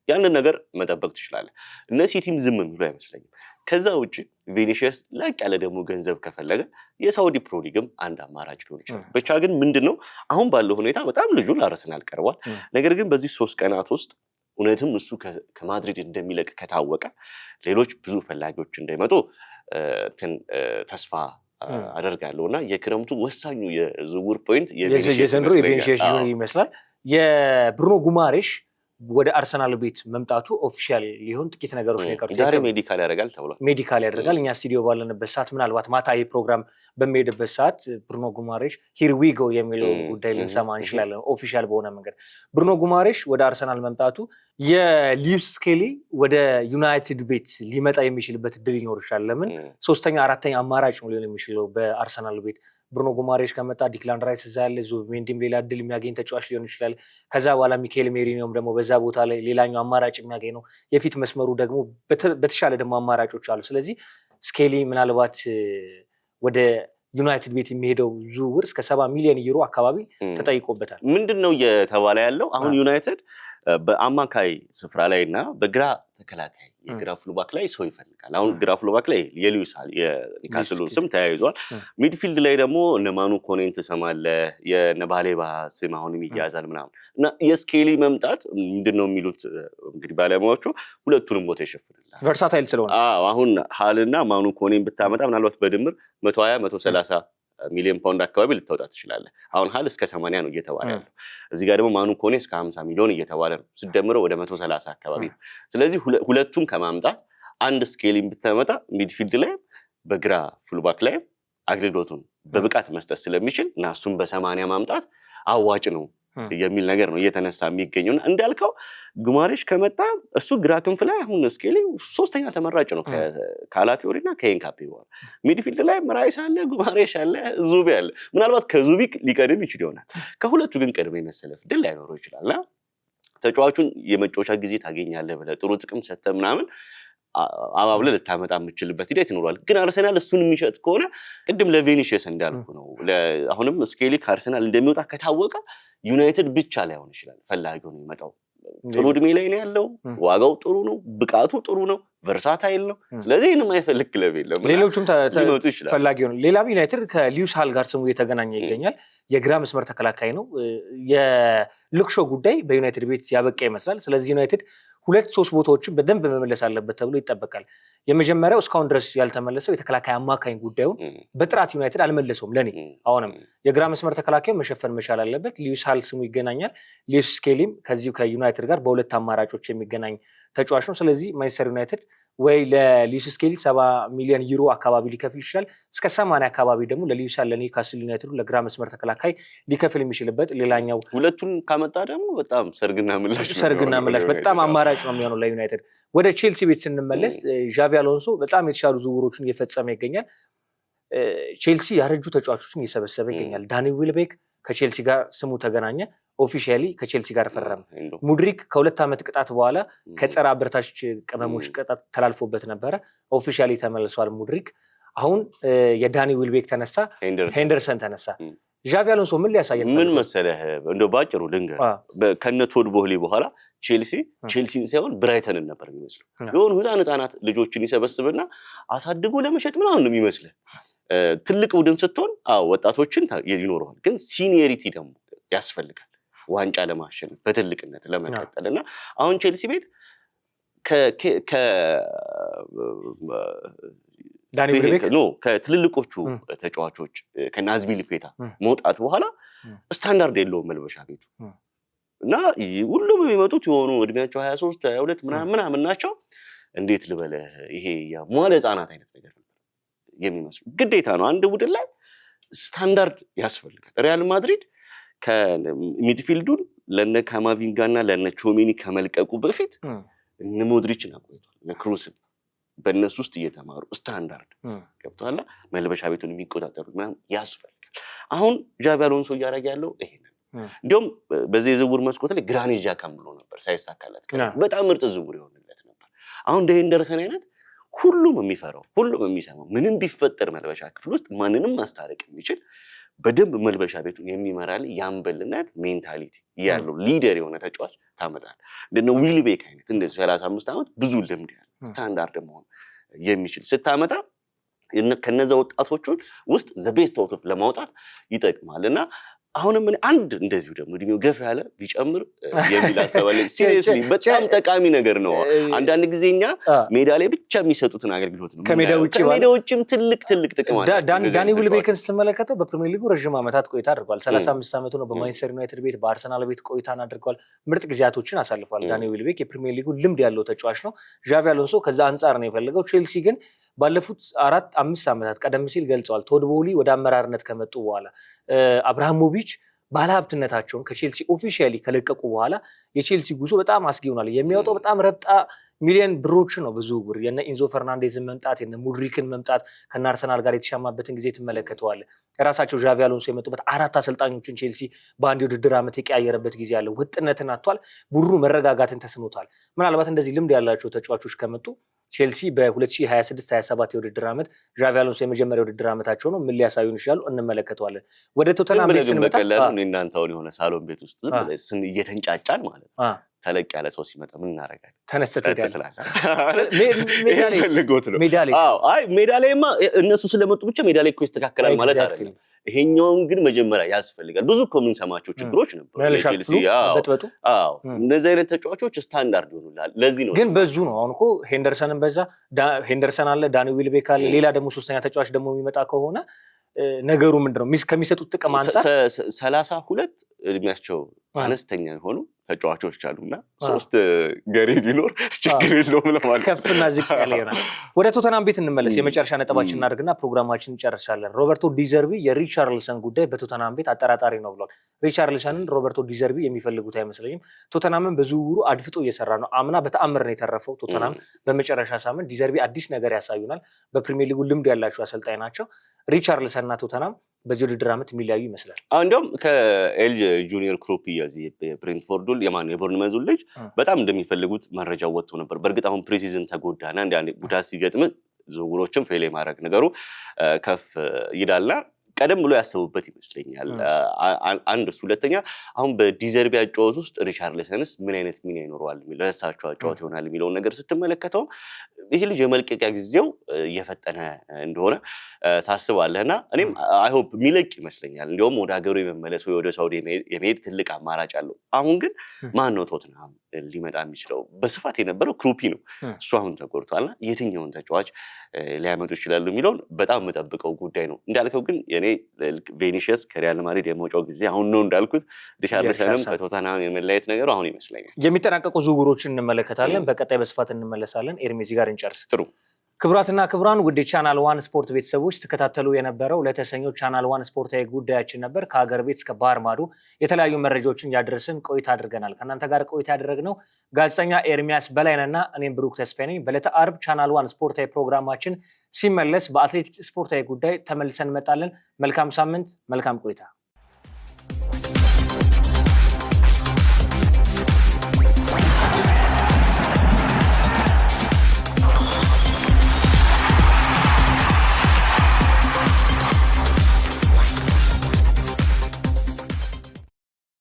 ያንን ነገር መጠበቅ ትችላለህ። እነዚህ ቲም ዝም የሚሉ አይመስለኝም። ከዛ ውጭ ቪኒሺየስ ላቅ ያለ ደግሞ ገንዘብ ከፈለገ የሳውዲ ፕሮ ሊግም አንድ አማራጭ ሊሆን ይችላል። ብቻ ግን ምንድነው አሁን ባለው ሁኔታ በጣም ልጁ ለአርሰናል ቀርቧል። ነገር ግን በዚህ 3 ቀናት ውስጥ እውነትም እሱ ከማድሪድ እንደሚለቅ ከታወቀ ሌሎች ብዙ ፈላጊዎች እንደሚመጡ ተስፋ አደርጋለሁ እና የክረምቱ ወሳኙ የዝውውር ፖይንት የዘንድሮ የቪኒሺየስ ይመስላል። የብሩኖ ጉማሬሽ ወደ አርሰናል ቤት መምጣቱ ኦፊሻል ሊሆን ጥቂት ነገሮች ነው የቀሩት። ዛሬ ሜዲካል ያደርጋል ተብሏል። ሜዲካል ያደርጋል። እኛ ስቱዲዮ ባለንበት ሰዓት ምናልባት ማታ ይህ ፕሮግራም በሚሄድበት ሰዓት ብሩኖ ጉማሬሽ ሂር ዊ ጎ የሚለው ጉዳይ ልንሰማ እንችላለን። ኦፊሻል በሆነ መንገድ ብሩኖ ጉማሬሽ ወደ አርሰናል መምጣቱ የሉዊስ ስኬሊ ወደ ዩናይትድ ቤት ሊመጣ የሚችልበት እድል ይኖር ይችላል። ለምን 3ኛ 4ኛ አማራጭ ነው ሊሆን የሚችለው በአርሰናል ቤት። ብሩኖ ጉማሬሽ ከመጣ ዲክላን ራይስ እዛ ያለ ዙቢሜንዲም ሌላ እድል የሚያገኝ ተጫዋች ሊሆን ይችላል። ከዛ በኋላ ሚካኤል ሜሪኒዮም ደግሞ በዛ ቦታ ላይ ሌላኛው አማራጭ የሚያገኝ ነው። የፊት መስመሩ ደግሞ በተሻለ ደግሞ አማራጮች አሉ። ስለዚህ ስኬሊ ምናልባት ወደ ዩናይትድ ቤት የሚሄደው ዝውውር እስከ 70 ሚሊዮን ዩሮ አካባቢ ተጠይቆበታል። ምንድነው እየተባለ ያለው? አሁን ዩናይትድ በአማካይ ስፍራ ላይ እና በግራ ተከላካይ የግራ ፍሉባክ ላይ ሰው ይፈልጋል። አሁን ግራ ፍሉባክ ላይ የሉዊስ የኒካስሉ ስም ተያይዟል። ሚድፊልድ ላይ ደግሞ እነ ማኑ ኮኔን ትሰማለህ፣ የነ ባሌባ ስም አሁንም ይያዛል ምናምን እና የስኬሊ መምጣት ምንድነው የሚሉት እንግዲህ ባለሙያዎቹ ሁለቱንም ቦታ ይሸፍንላል። ቨርሳታይል ስለሆነ አሁን ሃልና ማኑ ኮኔን ብታመጣ ምናልባት በድምር 120-130 ሚሊዮን ፓውንድ አካባቢ ልታወጣ ትችላለህ። አሁን ሃል እስከ 80 ነው እየተባለ ያለው። እዚህ ጋር ደግሞ ማኑ ኮኔ እስከ 50 ሚሊዮን እየተባለ ነው። ስደምረው ወደ 130 አካባቢ ነው። ስለዚህ ሁለቱም ከማምጣት አንድ ስኬሊን ብታመጣ ሚድፊልድ ላይ በግራ ፉልባክ ላይ አገልግሎቱን በብቃት መስጠት ስለሚችል እና እሱም በ80 ማምጣት አዋጭ ነው የሚል ነገር ነው እየተነሳ የሚገኘውና እንዳልከው ጉማሬሽ ከመጣ እሱ ግራ ክንፍ ላይ አሁን ስኬሊ 3ኛ ተመራጭ ነው ከአላፊዮሪና ከኤንካፔ በኋላ። ሚድፊልድ ላይ ራይስ አለ፣ ጉማሬሽ አለ፣ ዙቢ አለ። ምናልባት ከዙቢ ሊቀድም ይችል ይሆናል። ከሁለቱ ግን ቀድሞ የመሰለፍ ድል ላይኖረው ይችላልና ተጫዋቹን የመጫወቻ ጊዜ ታገኛለህ ብለህ ጥሩ ጥቅም ሰጥተህ ምናምን አባብለህ ልታመጣ የምችልበት ሂደት ይኖራል። ግን አርሰናል እሱን የሚሸጥ ከሆነ ቅድም ለቪኒሺየስ እንዳልኩ ነው። አሁንም ስኬሊ ከአርሰናል እንደሚወጣ ከታወቀ ዩናይትድ ብቻ ላይሆን ይችላል ፈላጊው ነው የሚመጣው። ጥሩ እድሜ ላይ ነው ያለው፣ ዋጋው ጥሩ ነው፣ ብቃቱ ጥሩ ነው። ቨርሳታይል ነው። ስለዚህ ይህን የማይፈልግ ክለብ የለም። ሌሎቹም ፈላጊ ነው። ሌላም ዩናይትድ ከሊዩስ ሃል ጋር ስሙ እየተገናኘ ይገኛል። የግራ መስመር ተከላካይ ነው። የሉክሾ ጉዳይ በዩናይትድ ቤት ያበቃ ይመስላል። ስለዚህ ዩናይትድ 2-3 ቦታዎችን በደንብ መመለስ አለበት ተብሎ ይጠበቃል። የመጀመሪያው እስካሁን ድረስ ያልተመለሰው የተከላካይ አማካኝ ጉዳዩን በጥራት ዩናይትድ አልመለሰውም። ለኔ አሁንም የግራ መስመር ተከላካዩ መሸፈን መቻል አለበት። ሊዩስ ሃል ስሙ ይገናኛል። ሊዩስ ስኬሊም ከዚሁ ከዩናይትድ ጋር በሁለት አማራጮች የሚገናኝ ተጫዋች ነው። ስለዚህ ማንቸስተር ዩናይትድ ወይ ለሊዩስ ስኬሊ 70 ሚሊዮን ዩሮ አካባቢ ሊከፍል ይችላል። እስከ 80 አካባቢ ደግሞ ለሊዩስ ሃል ለኒውካስል ዩናይትድ ለግራ መስመር ተከላካይ ሊከፍል የሚችልበት ሌላኛው ሁለቱን ካመጣ ደግሞ በጣም ሰርግና ምላሽ በጣም አማራጭ ነው የሚሆነው ለዩናይትድ። ወደ ቼልሲ ቤት ስንመለስ ዣቪ አሎንሶ በጣም የተሻሉ ዝውውሮችን እየፈጸመ ይገኛል። ቼልሲ ያረጁ ተጫዋቾችን እየሰበሰበ ይገኛል። ዳኒ ዊልቤክ ከቼልሲ ጋር ስሙ ተገናኘ። ኦፊሻሊ ከቼልሲ ጋር ፈረመ። ሙድሪክ ከ2 ዓመት ቅጣት በኋላ ከጸረ አበረታች ቅመሞች ቅጣት ተላልፎበት ነበረ። ኦፊሻሊ ተመልሷል ሙድሪክ። አሁን የዳኒ ዊልቤክ ተነሳ፣ ሄንደርሰን ተነሳ። ዣቪ አሎንሶ ምን ሊያሳየን ምን መሰለህ እንደው ባጭሩ ልንገር፣ ከነ ቶድ ቦህሊ በኋላ ቼልሲን ሳይሆን ብራይተንን ነበር የሚመስለው። የሆኑ ህፃናት ልጆችን ይሰበስብና አሳድጎ ለመሸጥ ምናምን ነው የሚመስልህ። ትልቅ ቡድን ስትሆን ወጣቶችን ይኖረዋል፣ ግን ሲኒየሪቲ ደግሞ ያስፈልጋል ዋንጫ ለማሸነፍ በትልቅነት ለመቀጠል እና አሁን ቼልሲ ቤት ከትልልቆቹ ተጫዋቾች ከናዝፒሊኩዌታ መውጣት በኋላ ስታንዳርድ የለውም መልበሻ ቤቱ እና ሁሉም የሚመጡት የሆኑ እድሜያቸው 23 22 ምናምን ናቸው። እንዴት ልበለህ ይሄ የሟለ ህፃናት አይነት ነገር የሚመስሉ ግዴታ ነው። አንድ ቡድን ላይ ስታንዳርድ ያስፈልጋል። ሪያል ማድሪድ ከሚድፊልዱን ለነ ካማቪንጋና ለነ ቾሜኒ ከመልቀቁ በፊት እነ ሞድሪችን አቆይቷል፣ እነ ክሩስን በእነሱ ውስጥ እየተማሩ ስታንዳርድ ገብቷል። መልበሻ ቤቱን የሚቆጣጠሩ ምናምን ያስፈልጋል። አሁን ዣቪ አሎንሶ እያደረገ ያለው ይሄንን እንዲሁም በዚህ የዝውውር መስኮት ላይ ግራኒት ዣካም ብሎ ነበር ሳይሳካለት በጣም ምርጥ ዝውውር ይሆንለት ነበር። አሁን እንደ ሄንደርሰን አይነት ሁሉም የሚፈራው ሁሉም የሚሰማው ምንም ቢፈጠር መልበሻ ክፍል ውስጥ ማንንም ማስታረቅ የሚችል በደንብ መልበሻ ቤቱን የሚመራል የአምበልነት ሜንታሊቲ ያለው ሊደር የሆነ ተጫዋች ታመጣል። እንደነ ዊልቤክ አይነት እንደዚህ 35 ዓመት ብዙ ልምድ ያለው ስታንዳርድ መሆን የሚችል ስታመጣ ከነዛ ወጣቶቹ ውስጥ ዘ ቤስት አውት ኦፍ ለማውጣት ይጠቅማል እና አሁንም አንድ እንደዚሁ ደግሞ እድሜው ገፋ ያለ ቢጨምር የሚል አሰባለኝ። ሲሪየስሊ በጣም ጠቃሚ ነገር ነው። አንዳንድ ጊዜኛ ሜዳ ላይ ብቻ የሚሰጡትን አገልግሎት ነው ከሜዳ ውጭም ትልቅ ጥቅም አለ። ዳኒ ዊልቤክን ስትመለከተው በፕሪሚየር ሊጉ ረጅም ዓመታት ቆይታ አድርጓል። 35 ዓመቱ ነው። በማንቸስተር ዩናይትድ ቤት በአርሰናል ቤት ቆይታን አድርጓል። ምርጥ ጊዜያቶችን አሳልፏል። ዳኒ ዊልቤክ የፕሪሚየር ሊጉ ልምድ ያለው ተጫዋች ነው። ዣቪ አሎንሶ ከዛ አንጻር ነው የፈለገው። ቼልሲ ግን ባለፉት 4-5 ዓመታት ቀደም ሲል ገልጸዋል። ቶድ ቦህሊ ወደ አመራርነት ከመጡ በኋላ አብርሃሞቪች ባለሀብትነታቸውን ከቼልሲ ኦፊሻሊ ከለቀቁ በኋላ የቼልሲ ጉዞ በጣም አስጊ ሆኗል። የሚያወጣው በጣም ረብጣ ሚሊዮን ብሮች ነው በዝውውር የነ ኢንዞ ፈርናንዴዝን መምጣት የነ ሙድሪክን መምጣት ከነ አርሰናል ጋር የተሻማበትን ጊዜ ትመለከተዋለህ። የራሳቸው ዣቪ አሎንሶ የመጡበት 4 አሰልጣኞችን ቼልሲ በአንድ ውድድር ዓመት የቀያየረበት ጊዜ አለ። ወጥነትን አጥቷል። ቡድኑ መረጋጋትን ተስኖታል። ምናልባት እንደዚህ ልምድ ያላቸው ተጫዋቾች ከመጡ ቼልሲ በ2026-27 የውድድር ዓመት ዣቪ አሎንሶ የመጀመሪያ ውድድር ዓመታቸው ነው። ምን ሊያሳዩን ይችላሉ እንመለከተዋለን። ወደ ቶተንሃም ቤት ስንመጣ እናንተውን የሆነ ሳሎን ቤት ውስጥ ዝም ብለን እየተንጫጫን ማለት ነው ተለቅ ያለ ሰው ሲመጣ ምን እናደርጋለን? ተነስተህ ትሄዳለህ። ሜዳ ላይማ እነሱ ስለመጡ ብቻ ሜዳ ላይ እኮ ይስተካከላል ማለት አይደለም። ይሄኛውን ግን መጀመሪያ ያስፈልጋል። ብዙ እኮ የምንሰማቸው ችግሮች ነበሩ። እነዚህ አይነት ተጫዋቾች ስታንዳርድ ይሆኑላል። ለዚህ ነው ግን በዙ ነው። አሁን እኮ ሄንደርሰንን በዛ ሄንደርሰን አለ፣ ዳኒ ዊልቤክ አለ፣ ሌላ ደግሞ ሶስተኛ ተጫዋች ደግሞ የሚመጣ ከሆነ ነገሩ ምንድነው? ከሚሰጡት ጥቅም አንፃር 32 እድሜያቸው አነስተኛ የሆኑ ተጫዋቾች አሉና 3 ገሬ ቢኖር ችግር የለውም ለማለት ከፍና ዝቅ ያለ ይሆናል። ወደ ቶተንሃም ቤት እንመለስ። የመጨረሻ ነጥባችን እናድርግና ፕሮግራማችን እንጨርሳለን። ሮበርቶ ዲዘርቢ የሪቻርልሰን ጉዳይ በቶተንሃም ቤት አጠራጣሪ ነው ብሏል። ሪቻርልሰንን ሮበርቶ ዲዘርቢ የሚፈልጉት አይመስለኝም። ቶተንሃምን በዝውውሩ አድፍጦ እየሰራ ነው። አምና በተአምር ነው የተረፈው ቶተንሃም። በመጨረሻ ሳምንት ዲዘርቢ አዲስ ነገር ያሳዩናል። በፕሪሚየር ሊጉ ልምድ ያላቸው አሰልጣኝ ናቸው። ሪቻርልሰን እና ቶተንሃም በዚህ ውድድር ዓመት የሚለያዩ ይመስላል። እንዲያውም ከኤል ጁኒየር ክሮፕ የዚህ የብሬንትፎርዱ የቦርንመዙ ልጅ በጣም እንደሚፈልጉት መረጃው ወጥቶ ነበር። በእርግጥ አሁን ፕሪሲዝን ተጎዳና እንደ ጉዳት ሲገጥም ዝውውሮችም ፌል የማድረግ ነገሩ ከፍ ይላልና ቀደም ብሎ ያሰቡበት ይመስለኛል። አንድ እሱ። ሁለተኛ አሁን በዲዘርቢ አጫወት ውስጥ ሪቻርልሰንስ ምን አይነት ሚና ይኖረዋል የሚለው ለእሳቸው አጫወት ይሆናል የሚለውን ነገር ስትመለከተው ይሄ ልጅ የመልቀቂያ ጊዜው እየፈጠነ እንደሆነ ታስባለህና እኔም አይ ሆፕ የሚለቅ ይመስለኛል። እንዲያውም ወደ ሀገሩ የመመለስ ወይ ወደ ሳውዲ የመሄድ ትልቅ አማራጭ አለው። አሁን ግን ማን ነው ቶትንሃም ሊመጣ የሚችለው? በስፋት የነበረው ክሩፒ ነው። እሱ አሁን ተጎድቷልና የትኛውን ተጫዋች ሊያመጡ ይችላሉ የሚለውን በጣም የምጠብቀው ጉዳይ ነው። እንዳልከው ግን እኔ ቬኒሽስ ከሪያል ማድሪድ የመውጫው ጊዜ አሁን ነው እንዳልኩት። ሪቻርልሰንም ከቶተንሃም የመለያየት ነገሩ አሁን ይመስለኛል። የሚጠናቀቁ ዝውውሮችን እንመለከታለን። በቀጣይ በስፋት እንመለሳለን። ኤርሜዚ ጋር እንጨርስ። ጥሩ። ክቡራትና ክቡራን ውድ ቻናል ዋን ስፖርት ቤተሰቦች ተከታተሉ የነበረው ለተሰኞች ቻናል ዋን ስፖርታዊ ጉዳያችን ነበር። ከሀገር ቤት እስከ ባህር ማዶ የተለያዩ መረጃዎችን ያደረስን ቆይታ አድርገናል። ከእናንተ ጋር ቆይታ ያደረግነው ጋዜጠኛ ኤርሚያስ በላይነህና እኔም ብሩክ ተስፋዬ ነኝ። በዕለተ ዓርብ ቻናል ዋን ስፖርታዊ ፕሮግራማችን ሲመለስ በአትሌቲክስ ስፖርታዊ ጉዳይ ተመልሰን እንመጣለን። መልካም ሳምንት፣ መልካም ቆይታ።